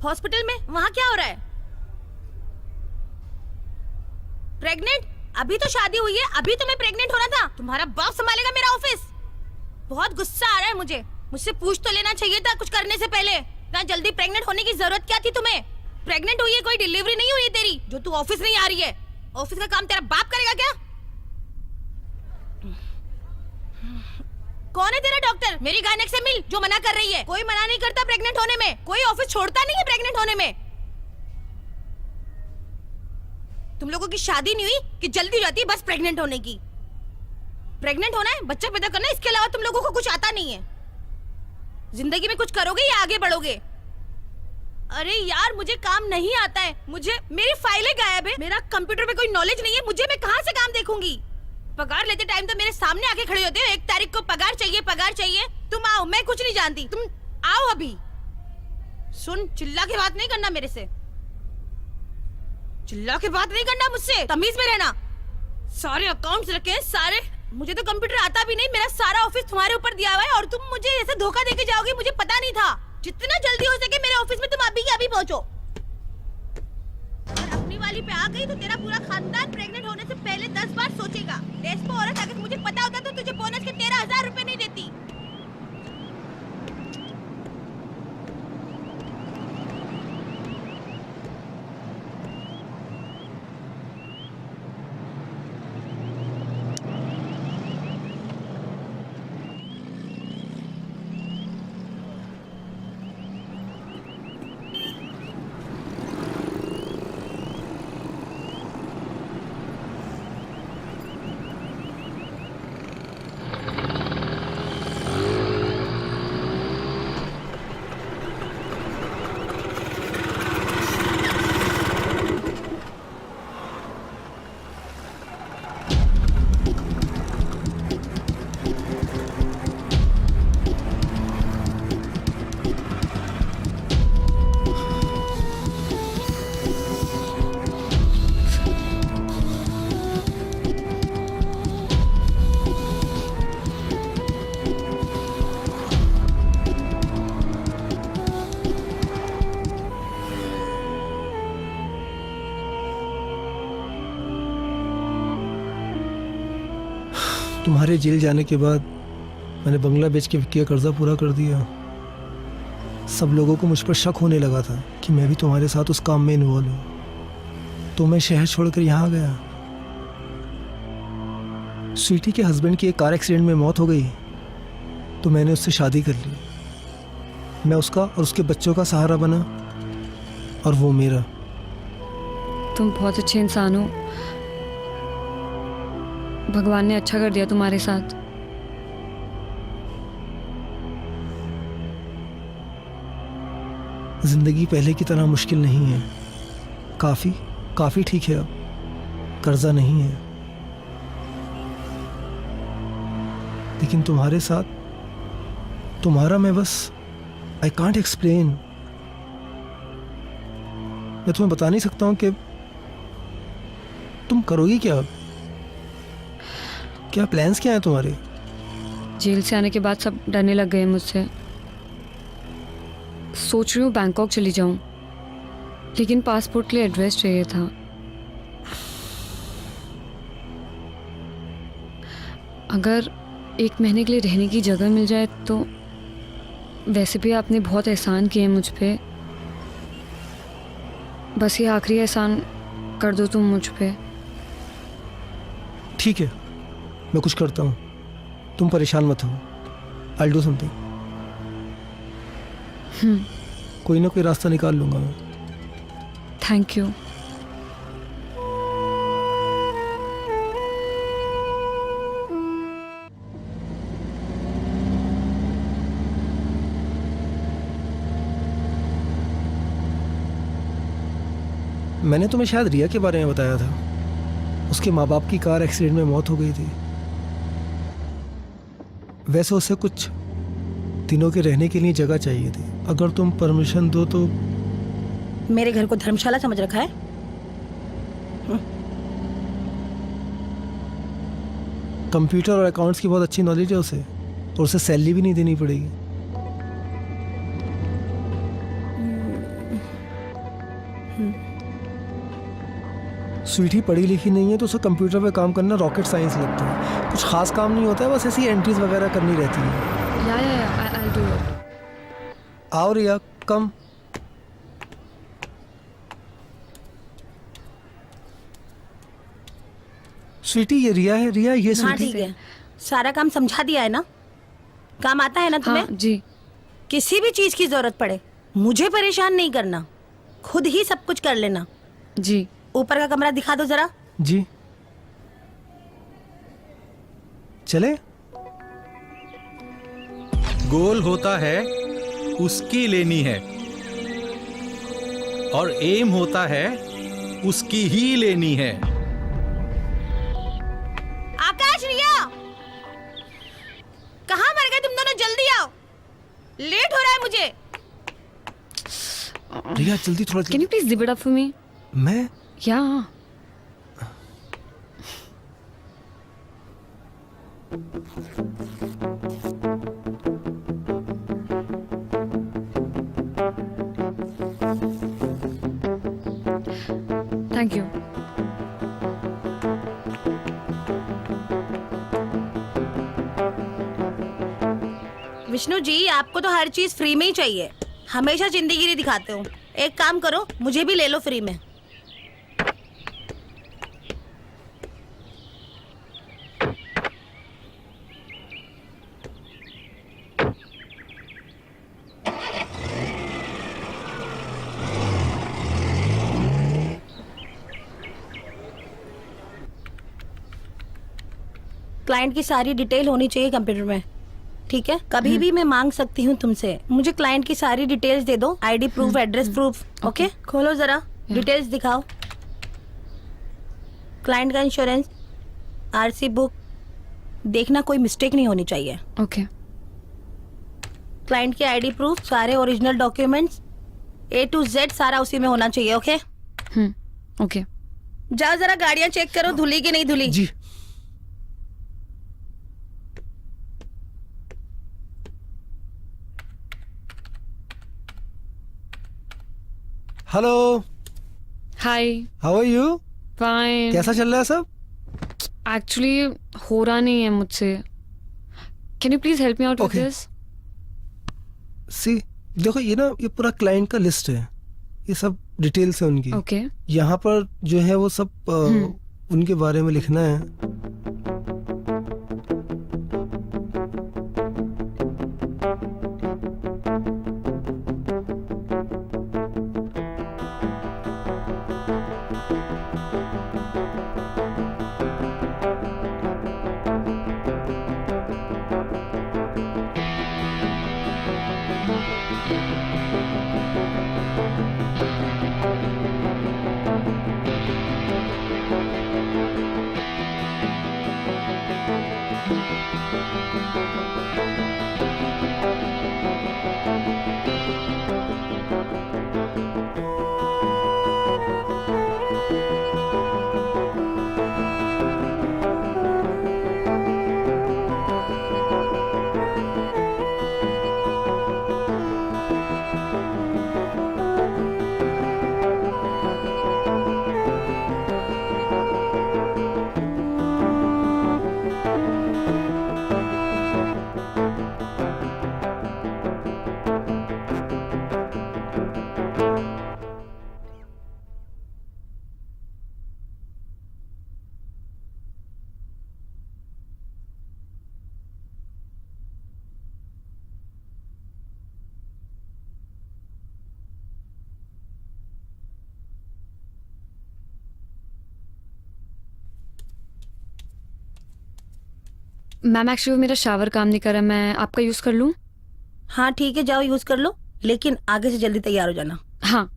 हॉस्पिटल में वहां क्या हो रहा है? प्रेग्नेंट? अभी तो शादी हुई है, अभी तुम्हें प्रेग्नेंट होना था। तुम्हारा बाप संभालेगा मेरा ऑफिस। बहुत गुस्सा आ रहा है मुझे। मुझसे पूछ तो लेना चाहिए था कुछ करने से पहले। इतना जल्दी प्रेग्नेंट होने की जरूरत क्या थी तुम्हें? प्रेग्नेंट हुई है, कोई डिलीवरी नहीं हुई है तेरी जो तू ऑफिस नहीं आ रही है। ऑफिस का काम तेरा बाप करेगा क्या? कौन है तेरा डॉक्टर? मेरी गायनेक से मिल जो मना कर रही है। कोई मना नहीं करता प्रेग्नेंट होने में, कोई ऑफिस छोड़ता नहीं है प्रेग्नेंट होने में। तुम लोगों की शादी नहीं हुई कि जल्दी हो जाती है बस प्रेग्नेंट होने की। प्रेग्नेंट होना है, बच्चा पैदा करना है, इसके अलावा तुम लोगों को कुछ आता नहीं है। जिंदगी में कुछ करोगे या आगे बढ़ोगे? अरे यार मुझे काम नहीं आता है, मुझे मेरी फाइलें गायब है, मेरा कंप्यूटर में कोई नॉलेज नहीं है, मुझे मैं कहाँ से काम देखूंगी? पगार लेते टाइम तो मेरे सामने आके खड़े होते हो, 1 तारीख को पगार चाहिए पगार चाहिए। तुम आओ, मैं कुछ नहीं जानती, तुम आओ अभी। सुन, चिल्ला के बात नहीं करना मेरे से, चिल्ला के बात नहीं करना मुझसे, तमीज में रहना। सारे अकाउंट्स रखे हैं सारे, मुझे तो कंप्यूटर आता भी नहीं, मेरा सारा ऑफिस तुम्हारे ऊपर दिया हुआ है और तुम मुझे ऐसे धोखा देके जाओगे, मुझे पता नहीं था। जितना जल्दी हो सके मेरे ऑफिस में तुम अभी के अभी पहुंचो। अगर अपनी वाली पे आ गई तो तेरा पूरा खानदान प्रेग्नेंट होने से पहले 10 बार सोचेगा। डेस्पो औरत, अगर मुझे पता होता तो तुझे बोनस के 13,000 रुपए नहीं देती। तुम्हारे जेल जाने के बाद मैंने बंगला बेच के विक्की का कर्जा पूरा कर दिया। सब लोगों को मुझ पर शक होने लगा था कि मैं भी तुम्हारे साथ उस काम में इन्वॉल्व हूँ, तो मैं शहर छोड़कर यहाँ आ गया। स्वीटी के हस्बैंड की एक कार एक्सीडेंट में मौत हो गई तो मैंने उससे शादी कर ली। मैं उसका और उसके बच्चों का सहारा बना और वो मेरा। तुम बहुत अच्छे इंसान हो, भगवान ने अच्छा कर दिया तुम्हारे साथ। जिंदगी पहले की तरह मुश्किल नहीं है, काफी ठीक है, अब कर्जा नहीं है। लेकिन तुम्हारे साथ, तुम्हारा मैं बस आई कांट एक्सप्लेन। मैं तुम्हें बता नहीं सकता हूँ कि तुम करोगी क्या अब। क्या प्लान्स क्या हैं तुम्हारे? जेल से आने के बाद सब डरने लग गए मुझसे। सोच रही हूँ बैंकॉक चली जाऊँ, लेकिन पासपोर्ट के लिए एड्रेस चाहिए था। अगर 1 महीने के लिए रहने की जगह मिल जाए तो। वैसे भी आपने बहुत एहसान किए मुझ पे, बस ये आखिरी एहसान कर दो तुम मुझ पे। ठीक है, मैं कुछ करता हूँ, तुम परेशान मत हो। I'll do something। कोई ना कोई रास्ता निकाल लूंगा मैं। Thank you. मैंने तुम्हें शायद रिया के बारे में बताया था। उसके माँ बाप की कार एक्सीडेंट में मौत हो गई थी। वैसे उसे कुछ दिनों के रहने के लिए जगह चाहिए थी। अगर तुम परमिशन दो तो। मेरे घर को धर्मशाला समझ रखा है? कंप्यूटर और अकाउंट्स की बहुत अच्छी नॉलेज है उसे, और उसे सैलरी भी नहीं देनी पड़ेगी। स्वीटी पढ़ी लिखी नहीं है तो उसे कंप्यूटर पे काम करना रॉकेट साइंस लगता है। कुछ खास काम नहीं होता है, बस ऐसी एंट्रीज वगैरह करनी रहती है। या I'll do it। आओ रिया, कम। स्वीटी ये रिया है। रिया ये हाँ स्वीटी। ठीक है, सारा काम समझा दिया है ना? काम आता है ना तुम्हें? हाँ जी। किसी भी चीज की जरूरत पड़े मुझे परेशान नहीं करना, खुद ही सब कुछ कर लेना। जी। ऊपर का कमरा दिखा दो जरा। जी चले। गोल होता है उसकी लेनी है, और एम होता है उसकी ही लेनी है। आकाश, रिया कहाँ मर गए तुम दोनों? जल्दी आओ, लेट हो रहा है मुझे। रिया जल्दी, थोड़ा can you please zip it up for me? मैं या थैंक यू। विष्णु जी, आपको तो हर चीज फ्री में ही चाहिए, हमेशा जिंदगी दिखाते हो। एक काम करो, मुझे भी ले लो फ्री में। क्लाइंट की सारी डिटेल होनी चाहिए कंप्यूटर में, ठीक है? कभी भी मैं मांग सकती हूँ तुमसे, मुझे क्लाइंट की सारी डिटेल्स दे दो, ID proof, address proof. Okay, खोलो जरा, डिटेल्स दिखाओ। क्लाइंट का इंश्योरेंस, आरसी बुक, देखना कोई मिस्टेक नहीं होनी चाहिए। ओके। क्लाइंट के आईडी प्रूफ, सारे original documents, A to Z सारा उसी में होना चाहिए। Okay okay. जाओ जरा गाड़ियां चेक करो, धुली की नहीं धुली। जी। Hello, hi. How are you? Fine. कैसा चल रहा है सब? एक्चुअली हो रहा नहीं है मुझसे। Can you please help me out with Okay. This? See देखो, ये ना, ये पूरा क्लाइंट का लिस्ट है, ये सब डिटेल्स है उनकी। ओके। यहाँ पर जो है वो सब उनके बारे में लिखना है। मैम एक्चुअली मेरा शावर काम नहीं कर रहा, मैं आपका यूज़ कर लूँ? हाँ ठीक है, जाओ यूज कर लो, लेकिन आगे से जल्दी तैयार हो जाना। हाँ।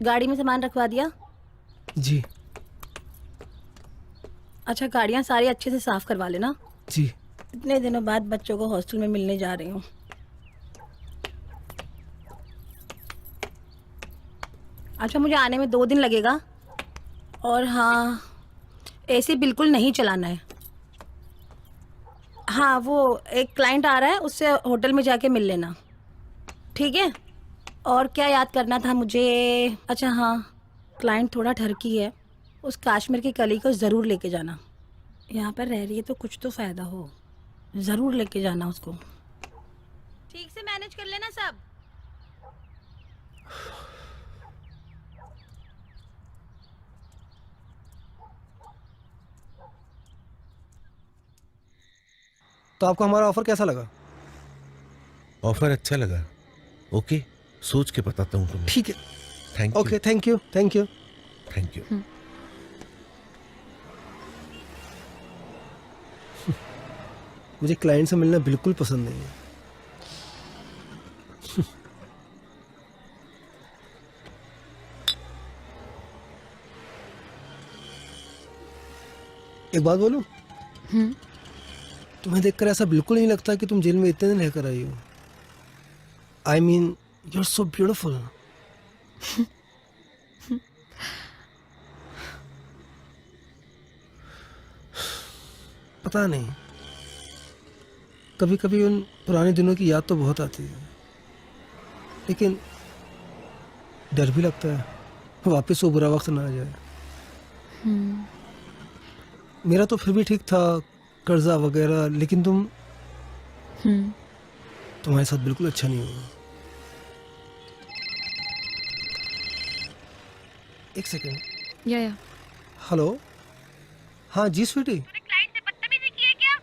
गाड़ी में सामान रखवा दिया? जी अच्छा, गाड़ियाँ सारी अच्छे से साफ करवा लेना। जी। इतने दिनों बाद बच्चों को हॉस्टल में मिलने जा रही हूँ। अच्छा, मुझे आने में 2 दिन लगेगा, और हाँ, एसी बिल्कुल नहीं चलाना है। हाँ, वो एक क्लाइंट आ रहा है, उससे होटल में जाके मिल लेना, ठीक है? और क्या याद करना था मुझे? अच्छा हाँ, क्लाइंट थोड़ा ठरकी है, उस काश्मीर की कली को ज़रूर लेके जाना। यहाँ पर रह रही है तो कुछ तो फ़ायदा हो, ज़रूर लेके जाना उसको। ठीक से मैनेज कर लेना सब। तो आपको हमारा ऑफर कैसा लगा? ऑफर अच्छा लगा। ओके, सोच के बताता हूँ तुम्हें। ठीक है, thank you. Okay, thank you, thank you. Thank you. मुझे क्लाइंट से मिलना बिल्कुल पसंद नहीं है। एक बात बोलूं? तुम्हें देखकर ऐसा बिल्कुल नहीं लगता कि तुम जेल में इतने दिन रहकर आई हो। I mean, you are so beautiful. पता नहीं, कभी कभी उन पुराने दिनों की याद तो बहुत आती है, लेकिन डर भी लगता है वापस वो बुरा वक्त ना आ जाए। मेरा तो फिर भी ठीक था, कर्जा वगैरह, लेकिन तुम्हारे साथ बिल्कुल अच्छा नहीं होगा। एक सेकेंड। या हेलो, हाँ जी स्वीटी। तूने क्लाइंट से बदतमीजी की है क्या?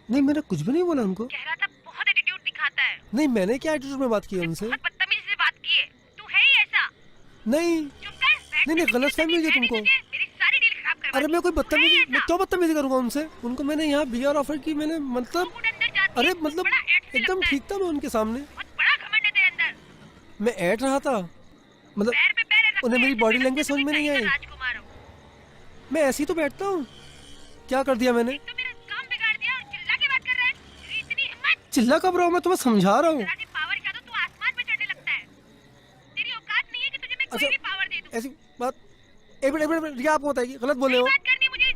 नहीं, मैंने कुछ भी नहीं बोला उनको। कह रहा था बहुत एटीट्यूड दिखाता है। नहीं, मैंने क्या एटीट्यूड में बात की है उनसे? बहुत बदतमीजी से बात की है। तू है ही ऐसा। नहीं चुप कर, बैठ नहीं, के गलत फहमी हुई है मैंने तुमको। तुझे मेरी सारी डील खराब करवा अरे दी। मैं कोई तू है बदतमीजी, ही मैं ऐसा। क्यों बदतमीजी करूंगा उनसे? उनको मैंने यहाँ बीआर ऑफर की, मैंने मतलब तू अंदर जाती अरे है, तू मतलब बड़ा ऐठ से एकदम लगता है। ठीक था मैं उनके सामने। बहुत बड़ा घमंड है तेरे अंदर। मैं ऐट रहा था, मतलब पैर पे पैर रख उन्हें के मेरी ऐसे बॉडी बैठते लैंग्वेज तो समझ में कोई नहीं कहीं का आई। राजकुमार हो। मैं ऐसे ही तो बैठता हूँ। क्या कर दिया मैंने? तो मेरा काम बिगाड़ दिया और चिल्ला के बात कर रहा है। तेरी इतनी हिम्मत। चिल्ला कब रहा हूँ? मैं तुम्हें समझा रहा हूँ। तेरा पावर क्या तो तू आसमान पे चढ़ने लगता है। तेरी औकात नहीं है कि तुझे मैं कोई अच्छा, भी पावर दे दूं। ऐसी बात, एक मिनट, एक मिनट, रिया आप बताइए, गलत बोले हो। बात करनी मुझे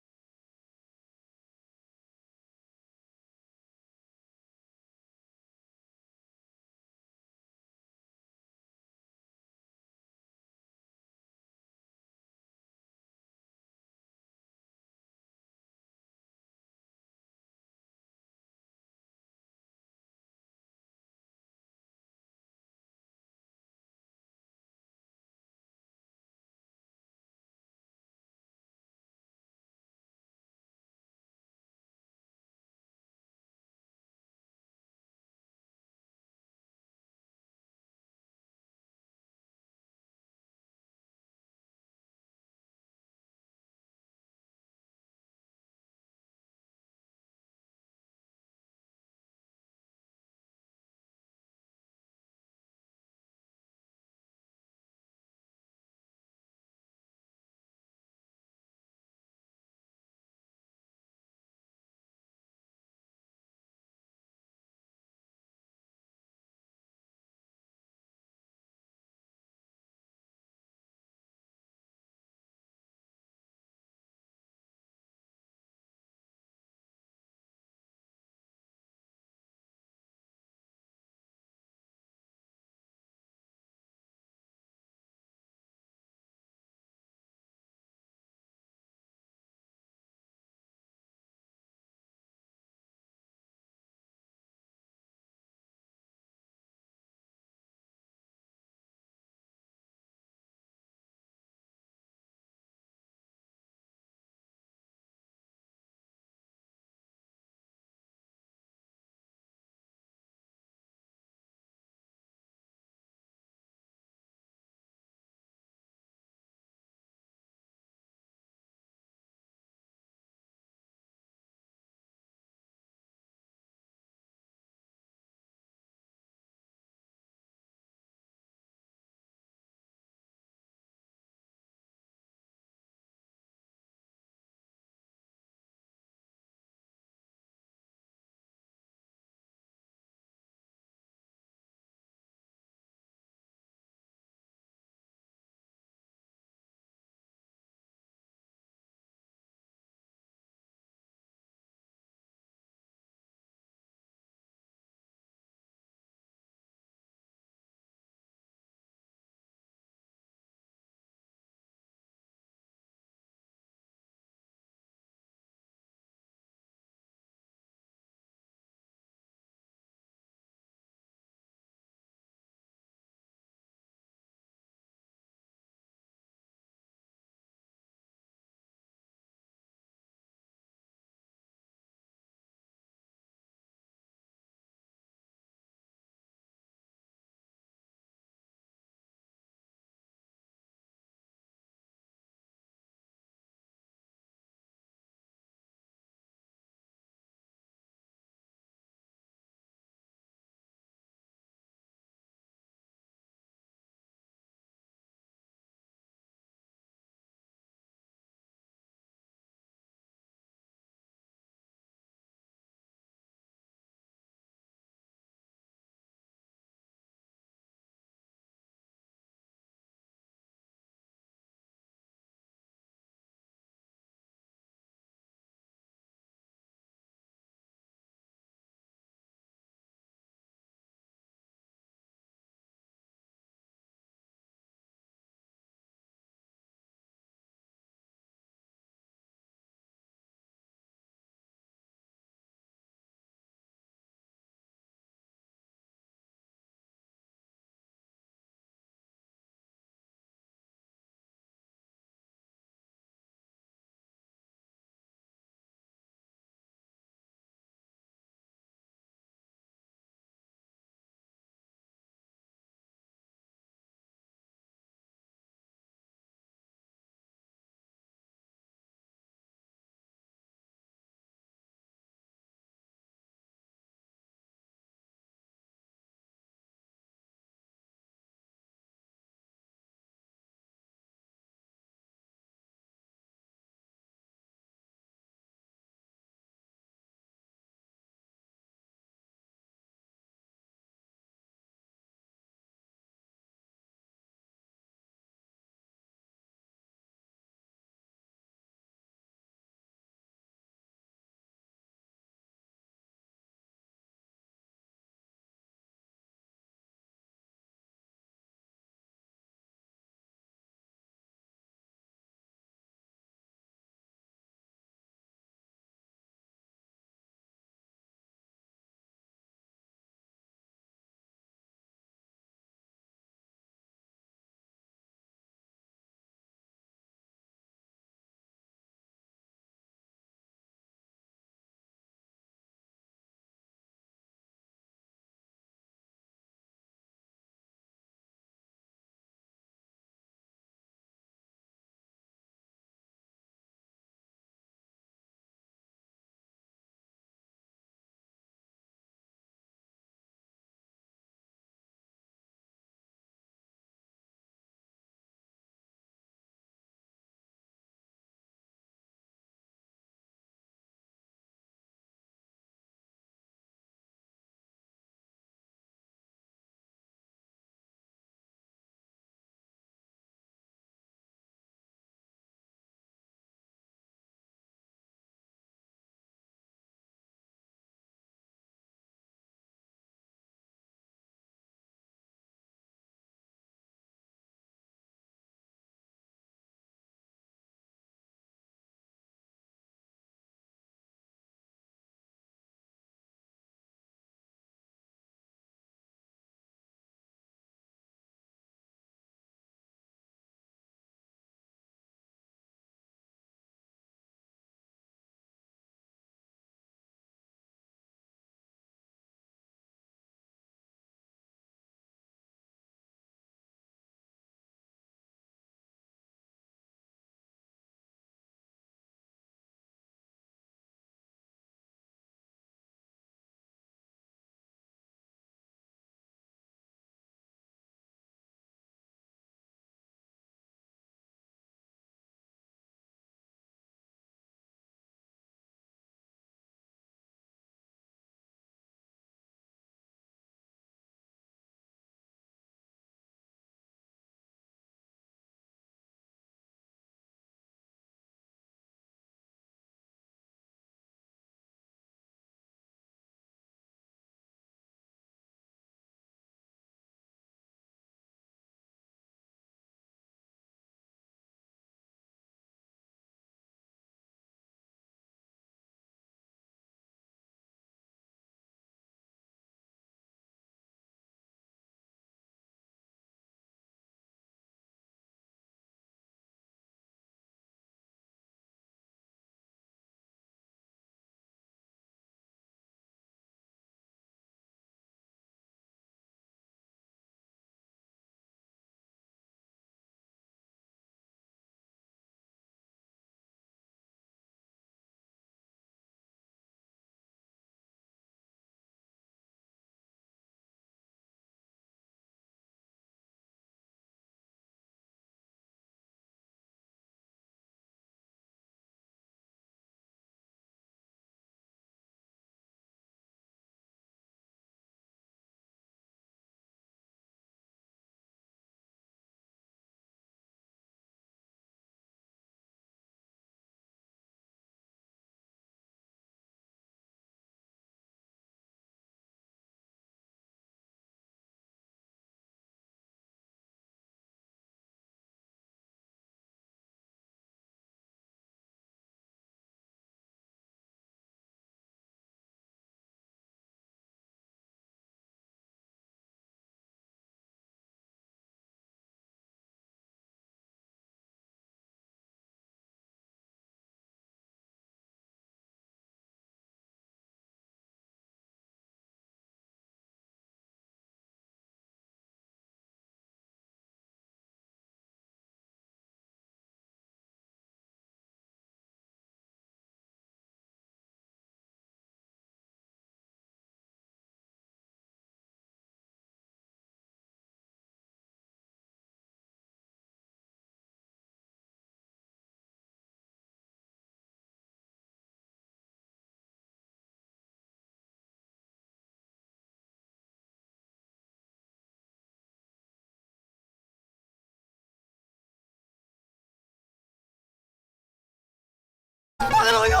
पागल हो गया,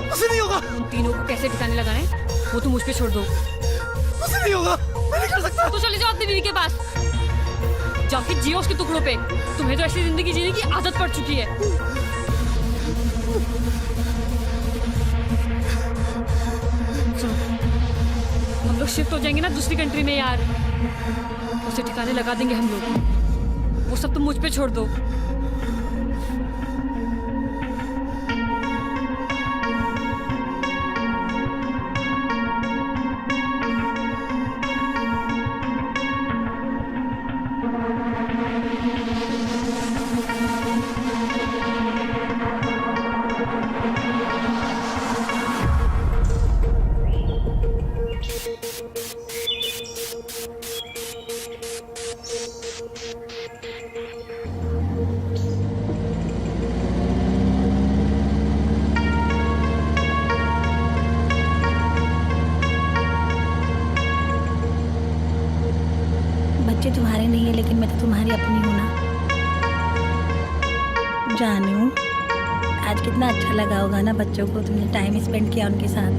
मुझसे नहीं होगा, तुम तीनों को कैसे ठिकाने लगाना है वो तुम मुझ पे छोड़ दो। मुझसे नहीं होगा, मैं नहीं कर सकता। तो चले जाओ अपनी बीवी के पास, जाके जियो उसके टुकड़ों पे। तुम्हें तो ऐसी जिंदगी जीने की आदत पड़ चुकी है। सुनो, हम लोग शिफ्ट हो जाएंगे ना दूसरी कंट्री में यार, उसे ठिकाने लगा देंगे हम लोग। वो सब तुम मुझ पे छोड़ दो। बच्चे तुम्हारे नहीं है लेकिन मैं तो तुम्हारी अपनी हूँ ना जानू। आज कितना अच्छा लगा होगा ना बच्चों को, तुमने टाइम स्पेंड किया उनके साथ,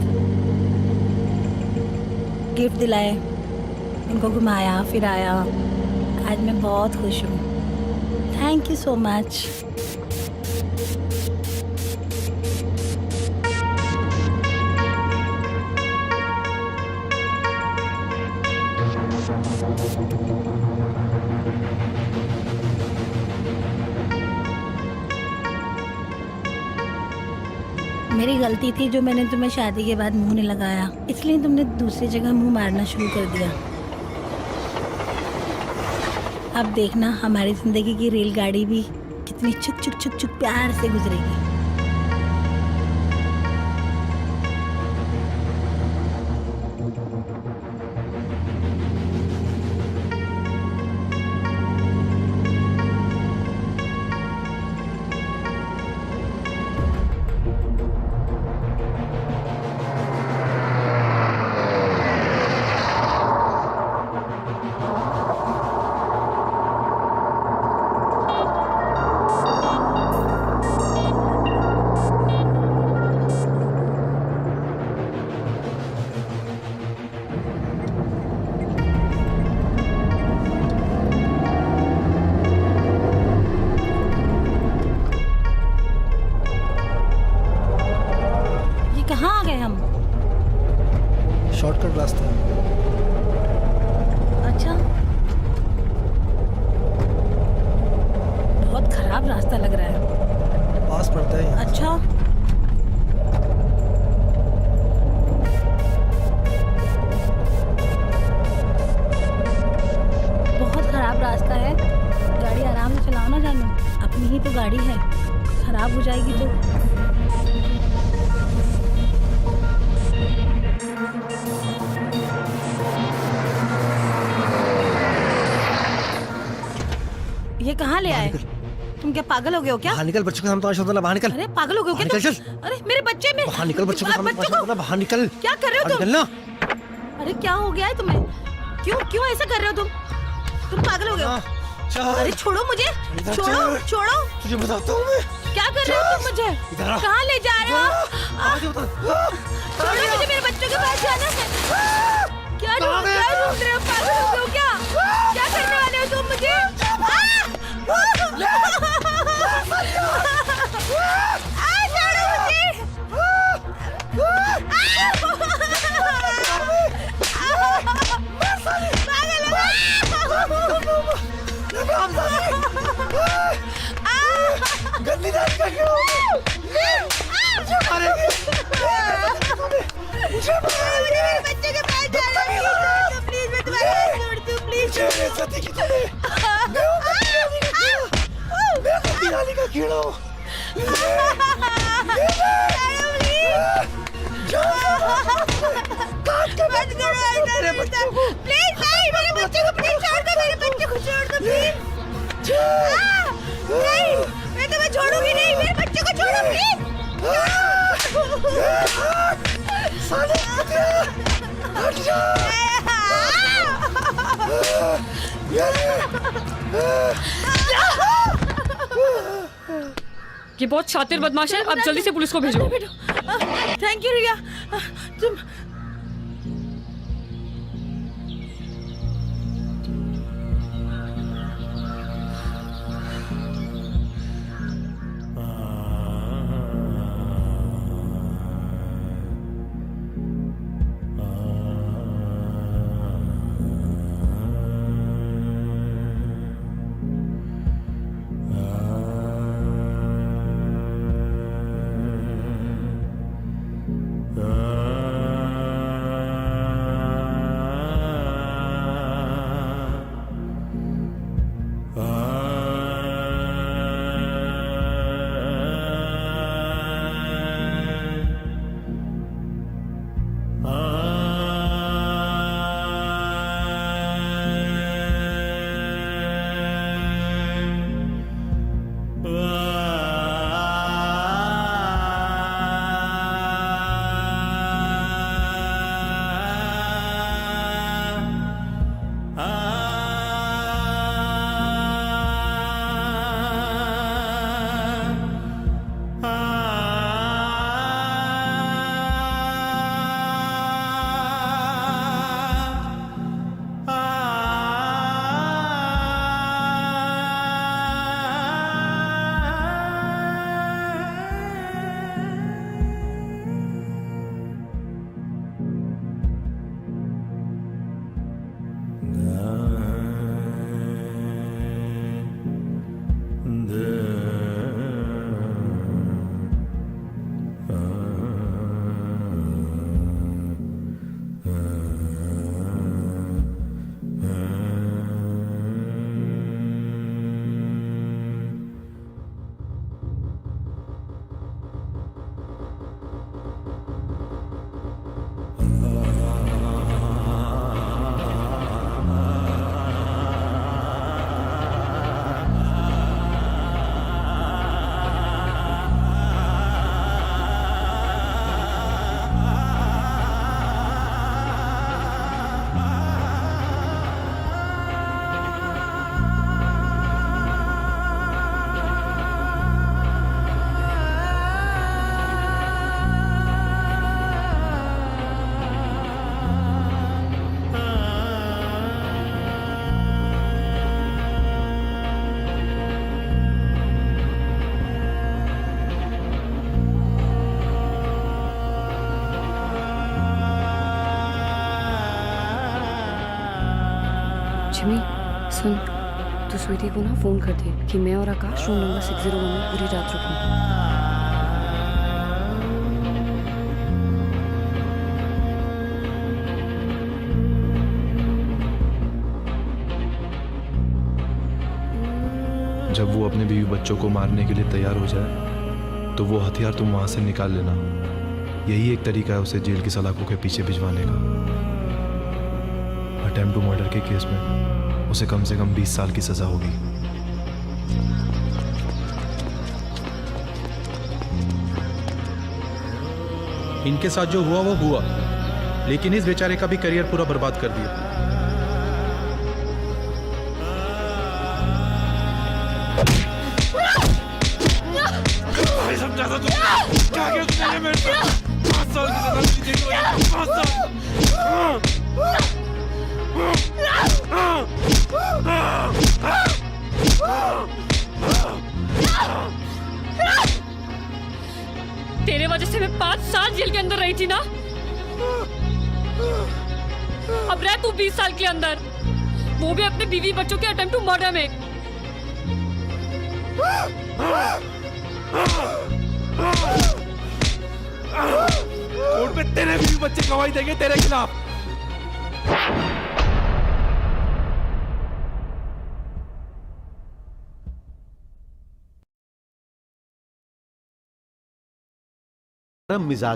गिफ्ट दिलाए, उनको घुमाया फिराया। आज मैं बहुत खुश हूँ। Thank you so much. मेरी गलती थी जो मैंने तुम्हें शादी के बाद मुंह नहीं लगाया, इसलिए तुमने दूसरी जगह मुंह मारना शुरू कर दिया। अब देखना हमारी जिंदगी की रेलगाड़ी भी कितनी चुक चुक चुक चुक प्यार से गुजरेगी। कहाँ आ गए हम? शॉर्टकट रास्ता। अच्छा, बहुत खराब रास्ता लग रहा है। पास पड़ता है। अच्छा, बहुत खराब रास्ता है। गाड़ी आराम से चलाओ ना जानू, अपनी ही तो गाड़ी है, खराब हो जाएगी तो। ये कहाँ ले आए? तुम क्या पागल हो गए हो क्या? बाहर निकल, बच्चों के सामने तमाशा होता है, बाहर निकल। अरे पागल हो गए हो क्या? बाहर निकल, अरे मेरे बच्चे में बाहर निकल, बच्चों के सामने बच्चों तमाशा होता है, बाहर निकल। क्या कर रहे हो तुम? निकलना। अरे क्या हो गया है तुम्हें? क्यों ऐसा कर रहे हो तुम पागल हो गए हो? अरे छोड़ो मुझे, छोड़ो। तुझे बताता हूँ मैं। क्या कर रहे हो तुम मुझे? कहाँ ले जा रहे हो? छोड़ो मुझे, मेरे बच्चों के पास जाना है। क्या ढूंढ रहे हो? पागल हो गए हो क्या? क्या करने वाले हो तुम मुझे? गंदी जात का क्यों? मुझे मारेगी। मुझे मारेगी। बच्चे के पास जा रहे हो प्लीज, मैं तुम्हारे हाथ जोड़ती हूँ प्लीज। मेरे सती की तुम्हें। मैं गंदी नाली का कीड़ा हूँ। प्लीज नहीं, मेरे बच्चे को प्लीज छोड़ दो, मेरे बच्चे को छोड़ दो प्लीज। नहीं, मैं तुम्हें छोड़ूंगी नहीं, मेरे बच्चे को छोड़ो प्लीज। हट जा। ये बहुत शातिर बदमाश है, अब जल्दी से पुलिस को भेजो। थैंक यू रिया। तुम जिमी सुन, तू स्वीटी को ना फोन कर दे कि मैं और आकाश रूम नंबर 601 में पूरी रात रुकेंगे। जब वो अपने बीवी बच्चों को मारने के लिए तैयार हो जाए तो वो हथियार तुम वहां से निकाल लेना। यही एक तरीका है उसे जेल की सलाखों के पीछे भिजवाने का। अटेम्प्ट टू मर्डर के केस में उसे कम से कम 20 साल की सजा होगी। इनके साथ जो हुआ वो हुआ, लेकिन इस बेचारे का भी करियर पूरा बर्बाद कर दिया। तेरे वजह से मैं 5 साल जेल के अंदर रही थी ना, अब रह तू 20 साल के अंदर, वो भी अपने बीवी बच्चों के अटेम्प्ट टू मर्डर में। कोर्ट में तेरे बीवी बच्चे गवाही देंगे तेरे खिलाफ। मिजाज